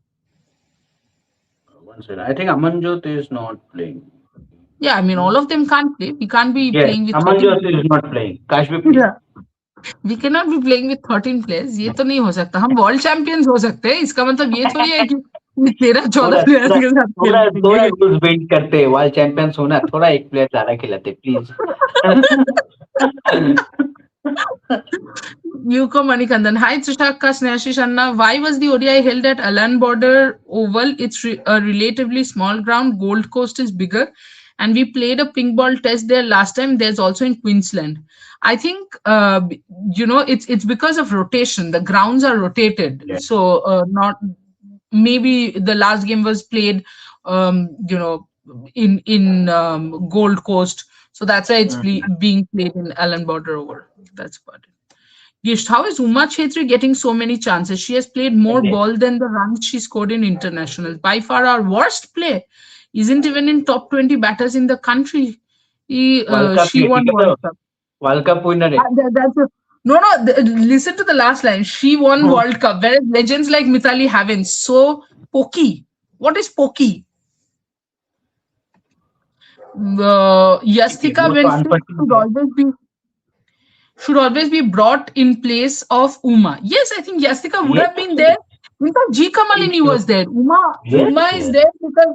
One second. I think Amanjot is not playing. Yeah, I mean all of them can't play. We can't be Yes, playing with 13 Amanjot is players. not playing. Kashmir playing. We can not be playing with 13 players, ये तो नहीं हो सकता। हम world champions हो सकते हैं, इसका मतलब ये थोड़ी है कि 13-14 थोड़ा प्लेयर्स थोड़ा के साथ थोड़ा थोड़ा खेलेंगे। रूल्स बेंड करते, वर्ल्ड चैंपियंस होना, थोड़ा एक प्लेयर ज्यादा खिलाते please. Yuko Manikandan. Hi, Trishaka, Snehashish Anna. Why was the ODI held at Alan Border Oval? It's a relatively small ground. Gold Coast is bigger. And we played a pink ball test there last time. There's also in Queensland. I think, it's because of rotation. The grounds are rotated. Yeah. So, not maybe the last game was played, um, you know, in Gold Coast. So that's why it's being played in Alan Border Oval. That's about it. Gish, how is Uma Chetri getting so many chances? She has played more Again, ball than the runs she scored in international. By far, our worst play isn't even in top 20 batters in the country. World cup She है won ठीक है, तो World Cup. World cup winner है। Listen to the last line. She won World Cup, whereas legends like Mithali haven't. So pokey. What is pokey? Yastika वो तो went fifth, unfortunate है। should always be brought in place of Uma. Yes, I think Yastika would ये have been there. In fact, G Kamalini was there. Yes Uma is there because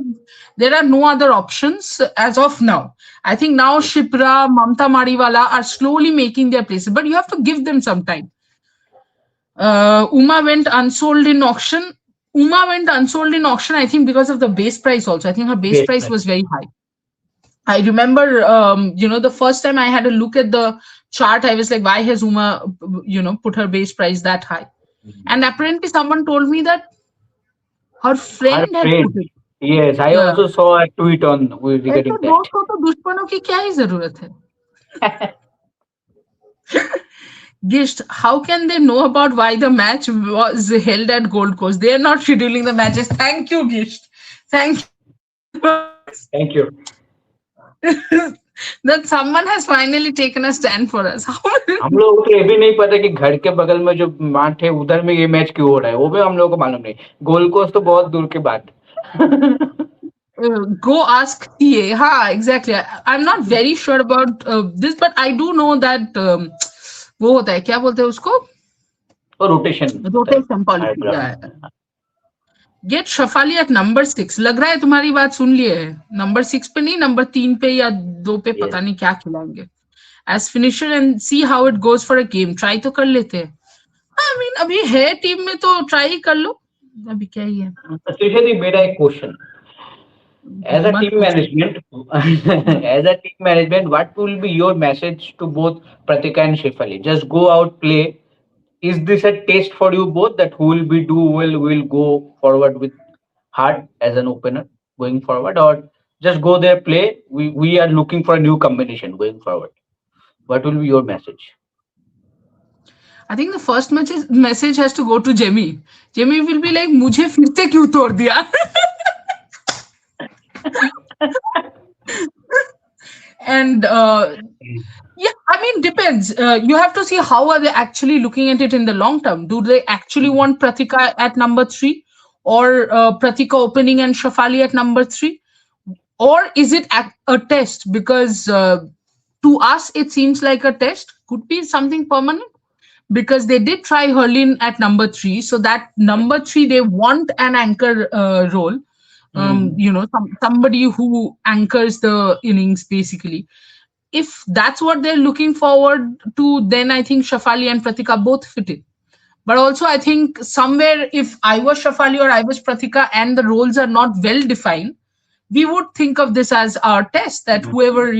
there are no other options as of now. I think now Shipra, Mamta Mariwala are slowly making their places, but you have to give them some time. Uma went unsold in auction. I think, because of the base price also. I think her base price was very high. I remember, the first time I had a look at the chart, I was like, why has Uma, put her base price that high? And apparently someone told me that her Her friend had put friend, it. yes, I Yeah. also saw a tweet on regarding ऐसे that. दोस्तों तो दुश्मनों की क्या ही जरूरत है? Gisht, how can they know about why the match was held at Gold Coast? They are not scheduling the matches. Thank you, Gisht. Thank you. Thank you. That someone has finally taken a stand for us. हम लोगों को ये भी नहीं पता कि घर के बगल में जो माठ है उधर में ये मैच क्यों हो रहा है, वो भी हम लोगों को मालूम नहीं। गोल्ड कोस्ट तो बहुत दूर की बात। Go ask TA. Ha, exactly. I'm not very sure about this, but I do know that वो होता है, क्या बोलते हैं उसको? Rotation policy. Get Shafali at number 6. लग रहा है तुम्हारी बात सुन लिए है। नंबर 6 पे नहीं, नंबर 3 पे या 2 पे, पता नहीं क्या खिलाएंगे। As finisher and see how it goes for a game. Try तो कर लेते हैं। I mean, अभी है टीम में तो ट्राई ही कर लो। अभी क्या ही है। Especially मेरा एक question, as a team management, what will be your message to both Pratika and Shefali? Just go out, play. Is this a test for you both, that who will be do well, will go forward with heart as an opener going forward, or just go there, play? We are looking for a new combination going forward. What will be your message? I think the first message has to go to Jemmy. Jemmy will be like, मुझे फिर से क्यों तोड़ दिया? And yeah, I mean, depends. You have to see how are they actually looking at it in the long term. Do they actually want Pratika at number 3, or Pratika opening and Shafali at number 3, or is it a test? Because to us it seems like a test. Could be something permanent. because they did try Hurlin at number 3. So that number 3, they want an anchor role. Somebody who anchors the innings basically. If that's what they're looking forward to, then I think Shafali and Pratika both fit in. But also, I think somewhere, if I was Shafali or I was Pratika and the roles are not well defined, we would think of this as our test, that whoever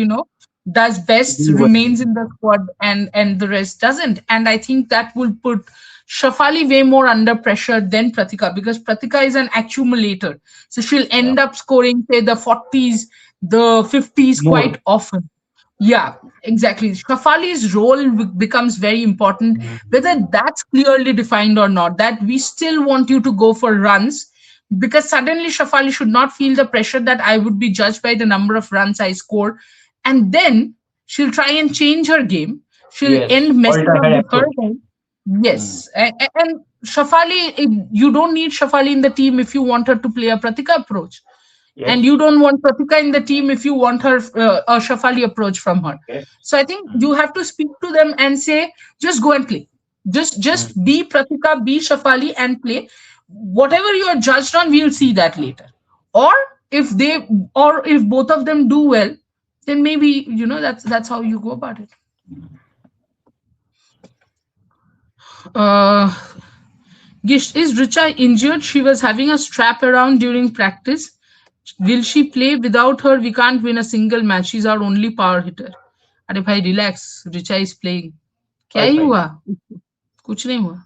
does best remains in the squad, and the rest doesn't. And I think that will put Shafali way more under pressure than Pratika, because Pratika is an accumulator, so she'll end up scoring, say, the 40s, the 50s quite often. Yeah, exactly. Shafali's role becomes very important, whether that's clearly defined or not. That we still want you to go for runs, because suddenly Shafali should not feel the pressure that I would be judged by the number of runs I score, and then she'll try and change her game. She'll end messing up with her game. Yes, and Shafali, you don't need Shafali in the team if you want her to play a Pratika approach. Yes. And you don't want Pratika in the team if you want her a Shafali approach from her. Yes. So I think you have to speak to them and say, just go and play. Just be Pratika, be Shafali, and play. Whatever you are judged on, we'll see that later. Or if both of them do well, then maybe that's how you go about it. Is Richa injured? She was having a strap around during practice. Will she play? Without her, we can't win a single match. She's our only power hitter. अरे भाई relax. Richa is playing. क्या ही हुआ? कुछ नहीं हुआ.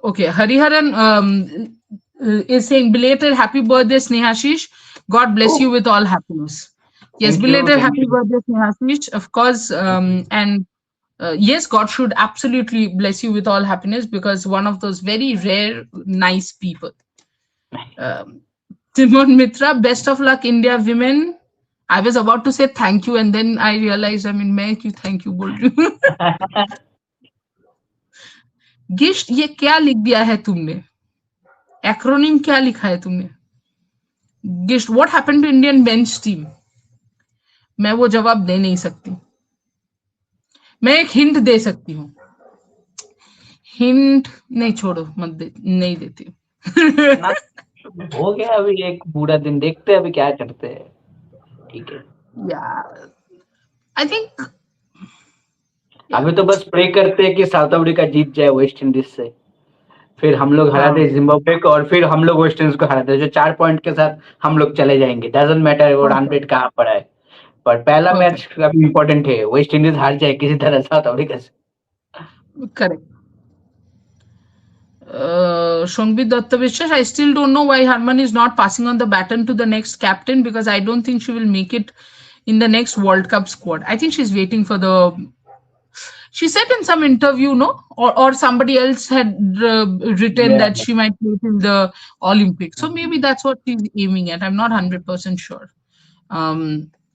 Okay, Hariharan is saying belated happy birthday Snehashish. God bless you with all happiness. Yes, belated happy birthday Snehashish, of course. And yes, God should absolutely bless you with all happiness, because one of those very rare, nice people. Timon Mitra, best of luck, India women. I was about to say thank you, and then I realized, मैं क्यों thank you बोल रही हूँ. गिश्त, ये क्या लिख दिया है तुमने? एक्रोनिम क्या लिखा है तुमने? गिश्त, what happened to Indian bench team? मैं वो जवाब दे नहीं सकती. मैं एक हिंट दे सकती हूँ. हिंट नहीं, छोड़ो, मत दे, नहीं देती. हो गया, अभी एक पूरा दिन देखते हैं अभी क्या करते हैं. ठीक है. आई थिंक अभी तो बस प्रे करते हैं कि साउथ अफ्रीका जीत जाए वेस्ट इंडीज से, फिर हम लोग हरा दे जिम्बाब्वे को, और फिर हम लोग वेस्ट इंडीज को हरा दे. जो 4 पॉइंट के साथ हम लोग चले जाएंगे. डजंट मैटर वो रन रेट कहाँ पर है, पर पहला मैच काफी इंपॉर्टेंट है. वेस्ट इंडीज हार जाए किसी तरह साउथ अफ्रीका से. Correct. Shongbit Datta Vishwas, I still don't know why Harman is not passing on the baton to the next captain, because I don't think she will make it in the next World Cup squad. I think she's waiting for the. She said in some interview, or somebody else had written that she might play in the Olympics. So maybe that's what she's aiming at. I'm not 100% sure.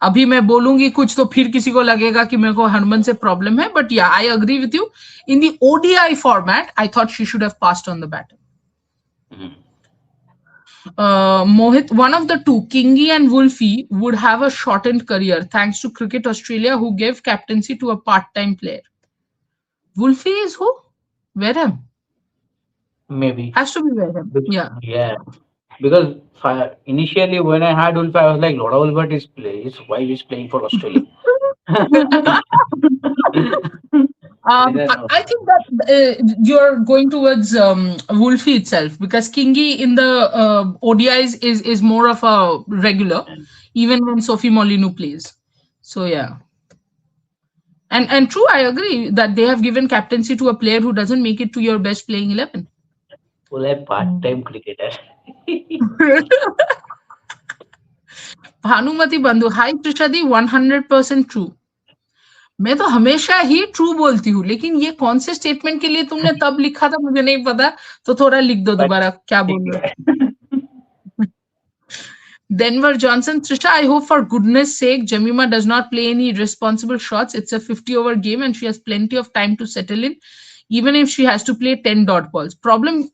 अभी मैं बोलूंगी कुछ तो फिर किसी को लगेगा कि मेरे को हरमन से प्रॉब्लम है. But yeah, I agree with you. In the ODI format, I thought she should have passed on the baton. Mohit, one of the two, Kingi and Wolfie, would have a shortened career thanks to Cricket Australia, who gave captaincy to a part-time player. Wolfie is who? Wareham. Maybe. Has to be Wareham. Yeah. Because initially when I had Wolfie, I was like, Lord Wolbert is why he's playing for Australia. I think that you're going towards Wolfie itself, because Kingi in the ODIs is more of a regular, even when Sophie Molyneux plays. So yeah. And true, I agree that they have given captaincy to a player who doesn't make it to your best playing 11. Well, a part-time cricketer. Bhanumati बंधु, हाय त्रिशादी, 100% true. मैं तो हमेशा ही true बोलती हूँ, लेकिन ये कौन से स्टेटमेंट के लिए तुमने तब लिखा था मुझे नहीं पता, तो थोड़ा लिख दो दोबारा क्या बोल रहे हो. Denver Johnson, Trisha, I hope for goodness sake Jemima does not play any irresponsible shots. It's a 50-over game and she has plenty of time to settle in, even if she has to play 10 dot balls. Problem,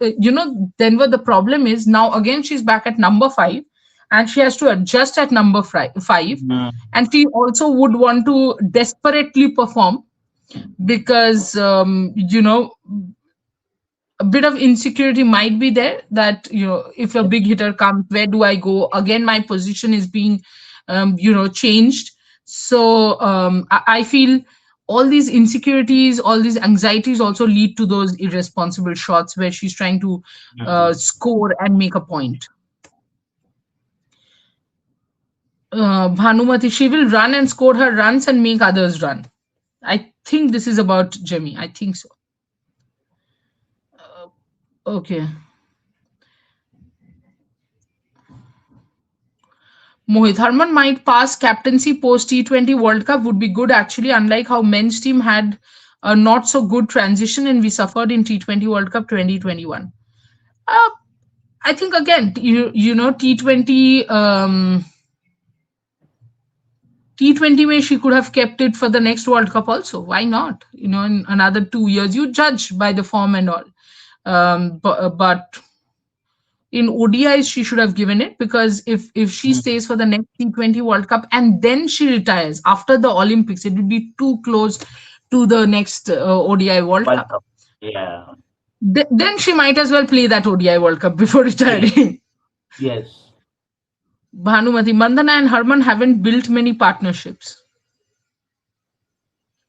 Denver, the problem is now again she's back at number 5 and she has to adjust at number 5. And she also would want to desperately perform. because a bit of insecurity might be there, that if a big hitter comes, where do I go again? My position is being changed. So I feel all these insecurities, all these anxieties also lead to those irresponsible shots where she's trying to score and make a point. Bhanumati, she will run and score her runs and make others run. I think this is about Jimmy. I think so. Okay. Mohit, Harman might pass captaincy post T20 World Cup would be good actually, unlike how men's team had a not so good transition and we suffered in T20 World Cup 2021. I think again, T20 T20 may she could have kept it for the next World Cup also. Why not? In another 2 years, you judge by the form and all. But in ODIs, she should have given it, because if she stays for the next T20 World Cup and then she retires after the Olympics, it would be too close to the next ODI World Cup. Yeah. Then she might as well play that ODI World Cup before retiring. Yes. Bhanumati, Mandana and Harman haven't built many partnerships.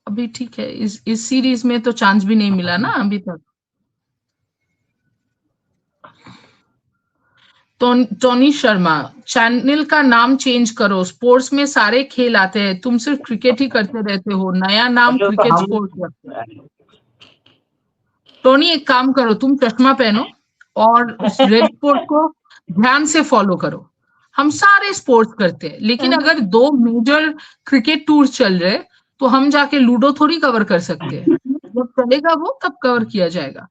अभी ठीक है, इस series में तो chance भी नहीं मिला ना अभी तक. टोनी शर्मा, चैनल का नाम चेंज करो, स्पोर्ट्स में सारे खेल आते हैं, तुम सिर्फ क्रिकेट ही करते रहते हो, नया नाम क्रिकेट स्पोर्ट्स रखते हो. टोनी एक काम करो, तुम चश्मा पहनो और रेड स्पोर्ट को ध्यान से फॉलो करो. हम सारे स्पोर्ट्स करते हैं, लेकिन अगर 2 मेजर क्रिकेट टूर्स चल रहे तो हम जाके लूडो थोड़ी कवर कर सकते हैं. जब चलेगा वो तब कवर किया जाएगा.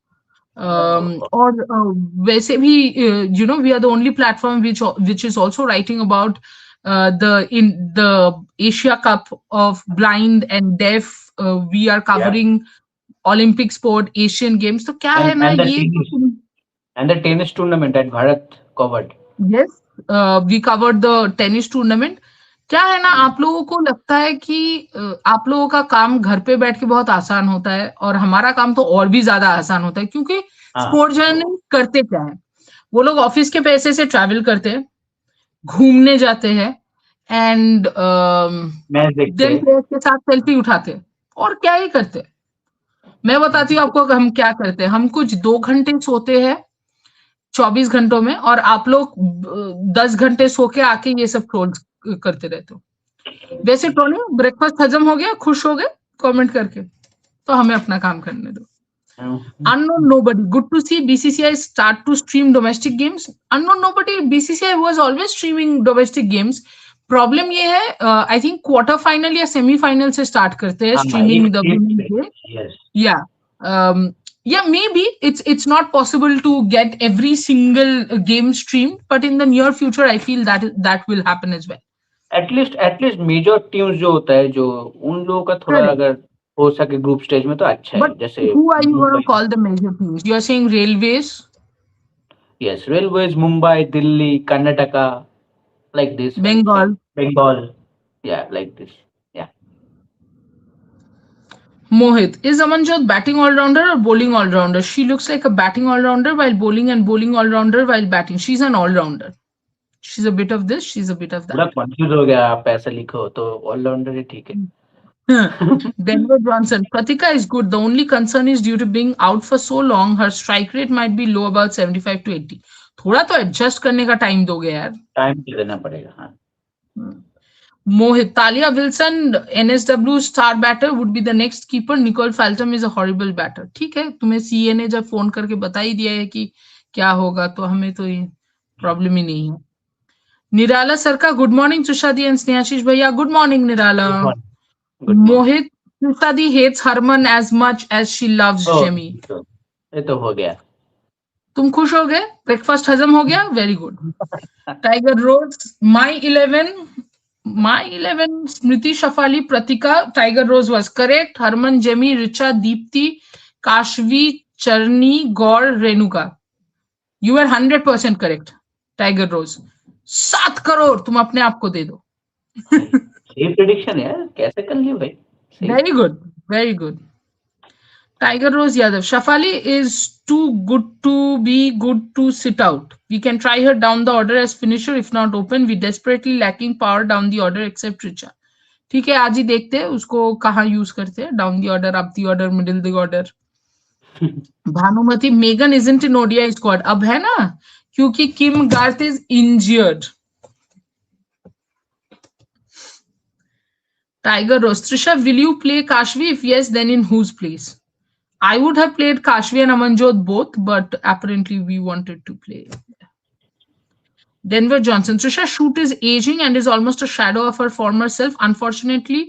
और वैसे भी we are the only platform which is also writing about the Asia Cup of blind and deaf. We are covering Olympic sport, Asian Games. तो क्या है ना ये, and the tennis tournament at Bharat covered. Yes, we covered the tennis tournament. क्या है ना, आप लोगों को लगता है कि आप लोगों का काम घर पे बैठ के बहुत आसान होता है और हमारा काम तो और भी ज्यादा आसान होता है, क्योंकि स्पोर्ट जर्नलिस्ट करते क्या है, वो लोग ऑफिस के पैसे से ट्रैवल करते हैं, घूमने जाते हैं एंड देन प्लेयर्स के साथ सेल्फी उठाते हैं और क्या ही करते हैं. मैं बताती हूँ आपको हम क्या करते हैं. हम कुछ 2 घंटे सोते हैं 24 घंटों में, और आप लोग 10 घंटे सो के आके ये सब ट्रोल करते रहते हो. वैसे टोनी, ब्रेकफास्ट हजम हो गया, खुश हो गए कमेंट करके, तो हमें अपना काम करने दो. Unknown nobody, good to see BCCI start to stream domestic games. Unknown nobody, BCCI was always streaming domestic games. Problem ये है, आई थिंक क्वार्टर फाइनल या सेमीफाइनल से स्टार्ट करते हैं streaming the yeah, maybe it's not possible to get every single game streamed, but in the near future I feel that will happen as well. At least major teams जो होता है, जो उन लोगों का थोड़ा अगर हो सके ग्रुप स्टेज में तो अच्छा है. जैसे who are you going to call the major teams? You are saying railways? Yes, railways, Mumbai, Delhi, Karnataka, like this. Bengal, yeah, like this. Yeah. Mohit, is Amanjot batting all-rounder or bowling all-rounder? She looks like a batting all-rounder while bowling, and bowling all-rounder while batting. She's an all-rounder. She's a bit of this, she's a bit of that. थोड़ा confuse हो गया, आप ऐसा लिखो तो all-rounder ही ठीक है. Denver Johnson, Pratika is good. The only concern is due to being out for so long, her strike rate might be low, about 75 to 80. थोड़ा तो adjust करने का time दोगे यार. Time देना पड़ेगा, हाँ. Mohit, Talia Wilson, NSW star batter would be the next keeper. Nicole Faltham is a horrible batter. ठीक है, तुम्हें CA ने जब फोन करके बता ही दिया है कि क्या होगा, तो हमें तो ये प्रॉब्लम ही नहीं है. निराला सर का गुड मॉर्निंग तुषादी एंड स्नेहाशीष भैया. Good morning Nirala. Mohit, Tushadi hates Harman as much as she loves Jimmy. ये तो हो गया. तुम खुश हो गए? ब्रेकफास्ट हजम हो गया? Very good. Tiger Rose, my 11 Smriti Shafali Pratika. Tiger Rose was correct. Harman, Jemi, Richa, Deepti, Kashvi, Charani, Gaud, Renuka. You were 100% correct. Tiger Rose, 7 crore तुम अपने आप को दे दो. सही प्रेडिक्शन है यार, कैसे कर लिया भाई. Very good, Very good. Tiger Rose Yadav. Shafali is too good to be good to sit out. We can try her down the order as finisher if not open. We desperately lacking power down the order except Richa. ठीक है आज ही देखते हैं उसको कहाँ use करते हैं down the order up the order middle the order Bhanumati Megan isn't in ODI squad अब है ना क्योंकि Kim Garth is injured Tiger Rose Trisha will you play Kashvi if yes then in whose place I would have played Kashvi and Amanjot both, but apparently we wanted to play Denver Johnson. Trisha Shoot is aging and is almost a shadow of her former self. Unfortunately,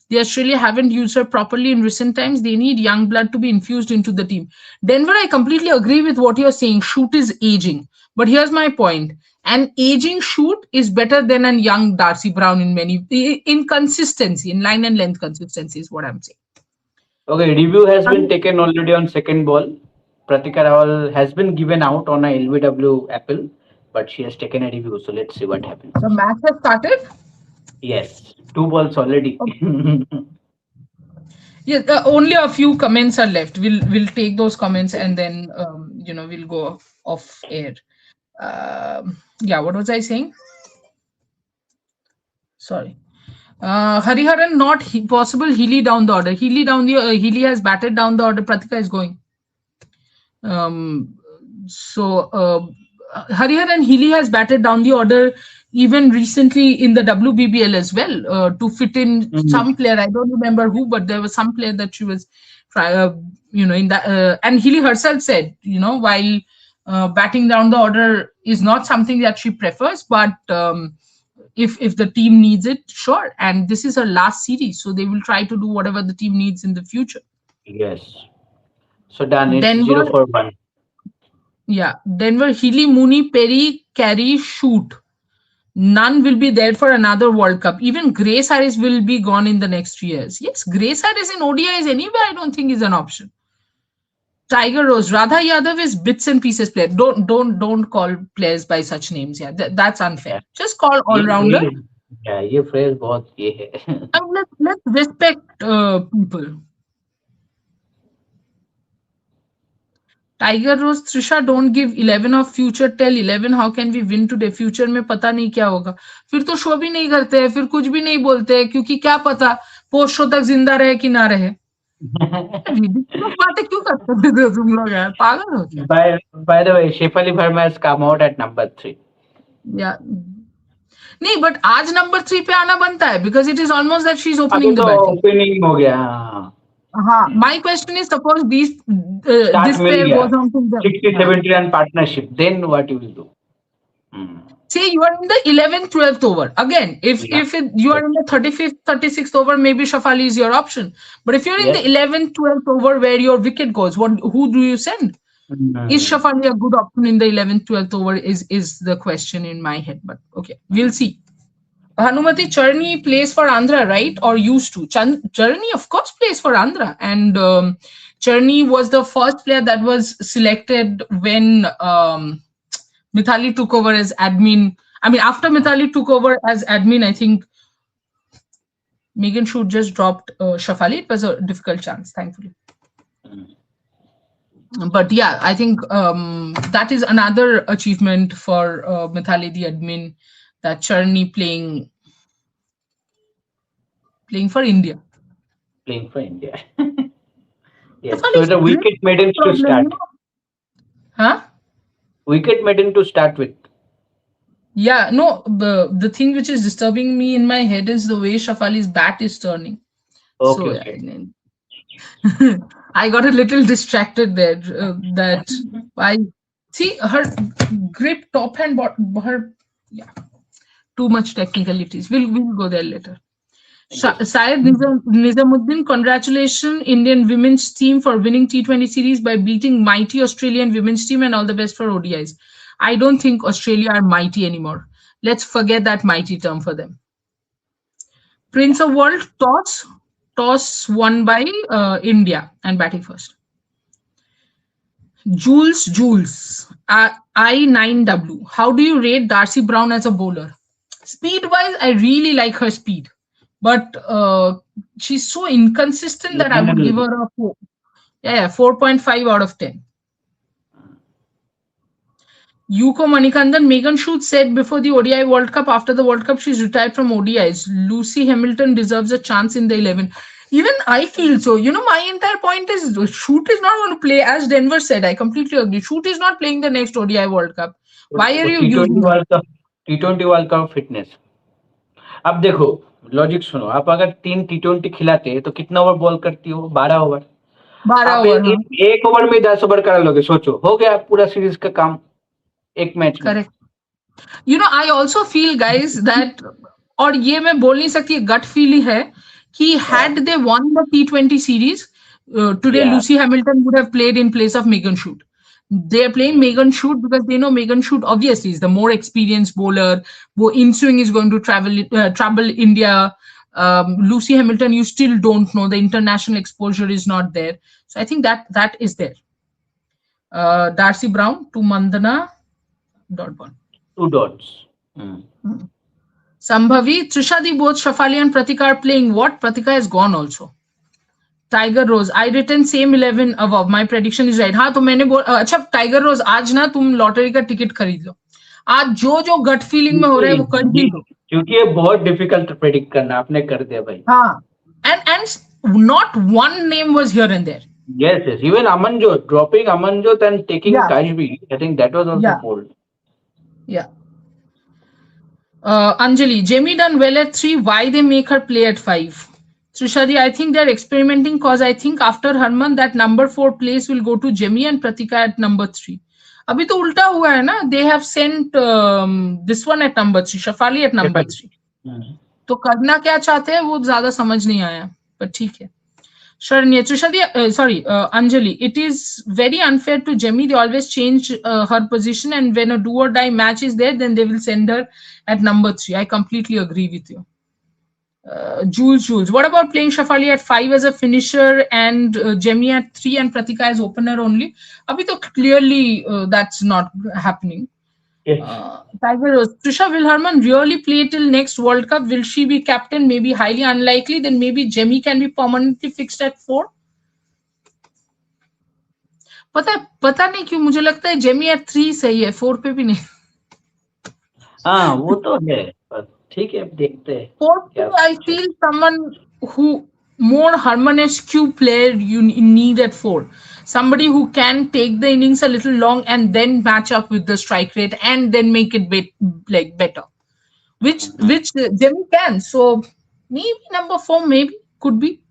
the Australia haven't used her properly in recent times. They need young blood to be infused into the team. Denver, I completely agree with what you're saying. Shoot is aging. But here's my point. An aging Shoot is better than a young Darcy Brown in consistency, in line and length consistency is what I'm saying. Okay, review has been taken already on second ball. Pratika Rawal has been given out on a LBW apple, but she has taken a review. So let's see what happens. The match has started? Yes, 2 balls already. Okay. Yeah, only a few comments are left. We'll take those comments and then we'll go off air. Yeah, what was I saying? Sorry. Hariharan not possible. Healy down the order. Healy has batted down the order. Pratika is going. Hariharan Healy has batted down the order even recently in the WBBL as well to fit in some player. I don't remember who, but there was some player that she was, in that. And Healy herself said, while batting down the order is not something that she prefers, but if the team needs it, sure. And this is her last series, so they will try to do whatever the team needs in the future. Yes. So done. It's Denver, 0 for 1. Yeah. Denver, Healy, Mooney, Perry, Carey, Shoot. None will be there for another World Cup. Even Grace Harris will be gone in the next 3 years. Yes, Grace Harris in ODIs anywhere, I don't think is an option. Tiger Rose, Radha Yadav is bits and pieces player. Don't call players by such names. Yeah, that's unfair. Yeah. Just call all rounder. Yeah, ये phrase बहुत ये है. Let's respect people. Tiger Rose, Trisha, don't give 11 of future. Tell 11 how can we win today. Future में पता नहीं क्या होगा. फिर तो शो भी नहीं करते हैं, फिर कुछ भी नहीं बोलते हैं, क्योंकि क्या पता पोस्ट शो तक जिंदा रहे कि ना रहे. बातें क्यों करते थे तुम लोग यार, पागल हो क्या? By the way, Shefali Verma has come out at number 3. Yeah. नहीं, but आज number 3 पे आना बनता है because it is almost that she's opening the batting. Opening हो गया. हाँ. My question is, suppose this pair goes on to the 60-70 run partnership, then what you will do? Say you are in the 11th, 12th over. Again, if you are in the 35th, 36th over, maybe Shafali is your option. But if you're in the 11th, 12th over where your wicket goes, who do you send? Is Shafali a good option in the 11th, 12th over is the question in my head. But okay, we'll see. Hanumati, Charni plays for Andhra, right? Or used to? Charni, of course, plays for Andhra. And Charni was the first player that was selected when Mithali took over as admin. I mean, after Mithali took over as admin, I think Megan Shoot just dropped Shafali. It was a difficult chance, thankfully. But yeah, I think that is another achievement for Mithali, the admin, that Charni playing for India. Playing for India. Yes. So the wicket maiden to start. Huh? Wicket maiden to start with. Yeah, no, the thing which is disturbing me in my head is the way Shafali's bat is turning. Okay. So, I got a little distracted there. That I see her grip, top hand, her too much technicalities. We'll go there later. Syed Nizamuddin, congratulations Indian women's team for winning T20 series by beating mighty Australian women's team, and all the best for ODIs. I don't think Australia are mighty anymore. Let's forget that mighty term for them. Prince of World, toss won by India and batting first. Jules, I9W. How do you rate Darcy Brown as a bowler? Speed-wise, I really like her speed. but she's so inconsistent that I would give Final. her a 4. Yeah, 4.5 out of 10. Yuko Manikandan, Megan Schutt said before the ODI World Cup, after the World Cup, she's retired from ODIs. Lucy Hamilton deserves a chance in the 11. Even I feel so. My entire point is Schutt is not going to play, as Denver said. I completely agree. Schutt is not playing the next ODI World Cup. Why are वो you T using twenty her? World cup, T20 world cup fitness. अब देखो, logic सुनो, आप अगर 3 T20 खिलाते हैं तो कितना ओवर बॉल करती हो? 12 ओवर। 12 आप ओवर, हाँ, एक ओवर में 10 ओवर करा लोगे, सोचो हो गया पूरा सीरीज का काम एक मैच में। correct. I also feel, guys, that, और ये मैं बोल नहीं सकती, गट फील ही है कि had they won the T20 series, today या Lucy Hamilton would have played in place of Megan Schutt. They are playing Megan Schutt because they know Megan Schutt obviously is the more experienced bowler. वो in swing is going to trouble India. Lucy Hamilton, you still don't know. The international exposure is not there. So I think that is there. Darcy Brown to Mandana. Dot one. 2 dots। Sambhavi, Trishadi, both Shafali and Pratika are playing. What? Pratika is gone also. Tiger Rose, I return same 11 above, my prediction is right. हाँ, तो मैंने अच्छा tiger रोज, आज ना तुम lottery का ticket खरीद लो। आज जो जो गट फीलिंग में हो रहा है वो कर ही दो, क्योंकि ये बहुत डिफिकल्ट प्रेडिक्ट करना, आपने कर दिया भाई। हाँ, and not one name was here and there. Yes, yes. Even Amanjot, dropping Amanjot and taking Kashbi, I think that was also bold. Yeah. Anjali, Jamie done well at 3. Why they make her play at 5? Trishadi, I think they're experimenting because I think after Harman, that number 4 place will go to Jamie and Pratika at number 3. अभी तो उल्टा हुआ है ना, they have sent this one at number 3, Shafali at number 3. तो करना क्या चाहते हैं वो ज्यादा समझ नहीं आया, पर ठीक है। Sharanya, Trishadi, sorry, Anjali, it is very unfair to Jemmy. They always change her position, and when a do or die match is there, then they will send her at number 3. I completely agree with you. Jules, what about playing Shafali at 5 as a finisher and Jemmy at 3 and Pratika as opener only? Abhi to clearly that's not happening. Yes. Tiger Rose, Trisha, will Herman really play till next World Cup? Will she be captain? Maybe highly unlikely. Then maybe Jemmy can be permanently fixed at 4. पता नहीं क्यों मुझे लगता है Jamie eight 3 सही है, 4 पे भी नहीं। हाँ, वो तो है, पर ठीक है, अब देखते हैं। 4 पे I feel someone who more Harmanesque player you need at 4. Somebody who can take the innings a little long and then match up with the strike rate and then make it better, which Jemmy can. So maybe number 4, maybe could be.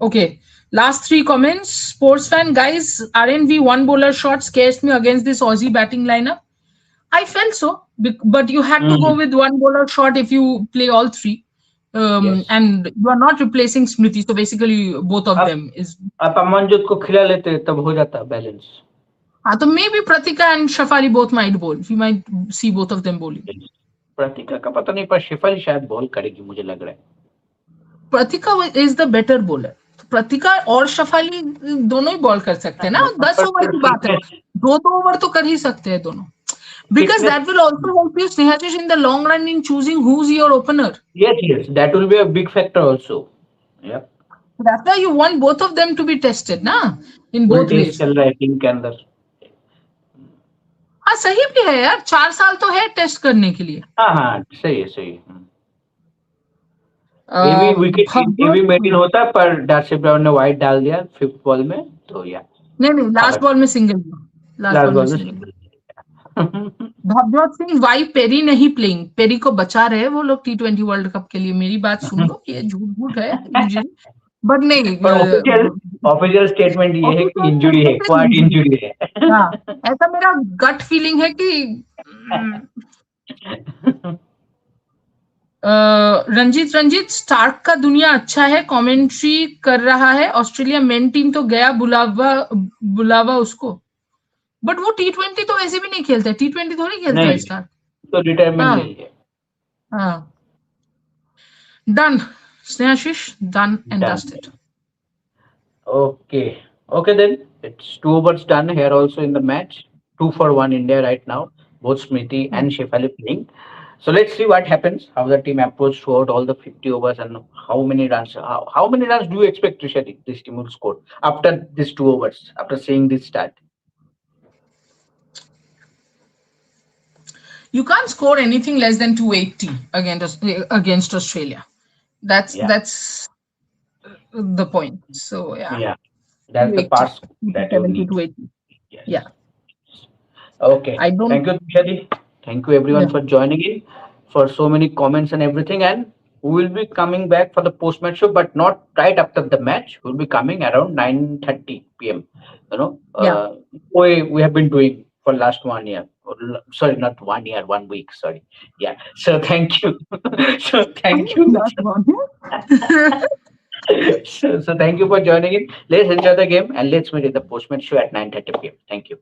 Okay. Last 3 comments. Sports fan guys, RNV one bowler shot scares me against this Aussie batting lineup. I felt so, but you had to go with one bowler shot if you play all 3. Yes. And you are not replacing Smriti, so basically both of them is. आप अमनजोत को खिला लेते तब हो जाता balance. हाँ, तो maybe Pratika and Shafali both might bowl. We might see both of them bowling. Pratika का पता नहीं, पर शेफाली शायद बॉल करेगी मुझे लग रहा है। Pratika is the better bowler. प्रतिका और शफाली दोनों ही बॉल कर सकते हैं ना, 10 ओवर की बात है, 2 ओवर तो कर ही सकते हैं दोनों, because that will also help you, Snehajish, in the long run in choosing who's your opener. Yes, that will be a big factor also. Yep. That's why you want both of them to be tested ना, in both ways. चल रहा है team के अंदर। हाँ, सही भी है यार, 4 साल तो है टेस्ट करने के लिए। हाँ, सही है। विकेट मेडिन होता, पर डार्सी ब्राउन ने वाइड डाल दिया 5th बॉल में, तो या नहीं, लास्ट बॉल में सिंगल, लास्ट बॉल में सिंगल। भवजोत सिंह, वाई पेरी नहीं प्लेइंग? पेरी को बचा रहे वो लोग T20 वर्ल्ड कप के लिए। मेरी बात सुन लो, ये झूठ है इंजरी, बट नहीं, ऑफिशियल स्टेटमेंट ये है कि इंजरी है, क्वाड इंजरी है। हाँ, ऐसा मेरा गट फीलिंग है कि रंजीत स्टार्क का दुनिया अच्छा है, कमेंट्री कर रहा है, ऑस्ट्रेलिया मेन टीम तो गया बुलावा उसको, बट वो T20 तो वैसे भी नहीं खेलता है, T20 थोड़ी खेलता है स्टार्क, तो रिटायरमेंट ले लिया। हाँ, done Snehashish, done and dusted. Okay then, it's 2 overs done here also in the match. 2 for 1 India right now, both Smriti and Shefali playing. So let's see what happens, how the team approached throughout all the 50 overs, and how many runs. How many runs do you expect, Trishadi, this team will score after these 2 overs, after seeing this start? You can't score anything less than 280 against Australia. That's Yeah, that's the point. So yeah, yeah, that's the 280, pass that you 270, need. 280. Yes. Yeah, Okay. I don't. Thank you, Trishadi. Thank you, everyone, Yeah, for joining in, for so many comments and everything. And we will be coming back for the post-match show, but not right after the match. We'll be coming around 9:30 p.m. You know, yeah. we have been doing for last 1 year. Sorry, not 1 year, 1 week. Sorry. Yeah. So thank you. So thank you. That's one. So thank you for joining in. Let's enjoy the game and let's meet in the post-match show at 9:30 p.m. Thank you.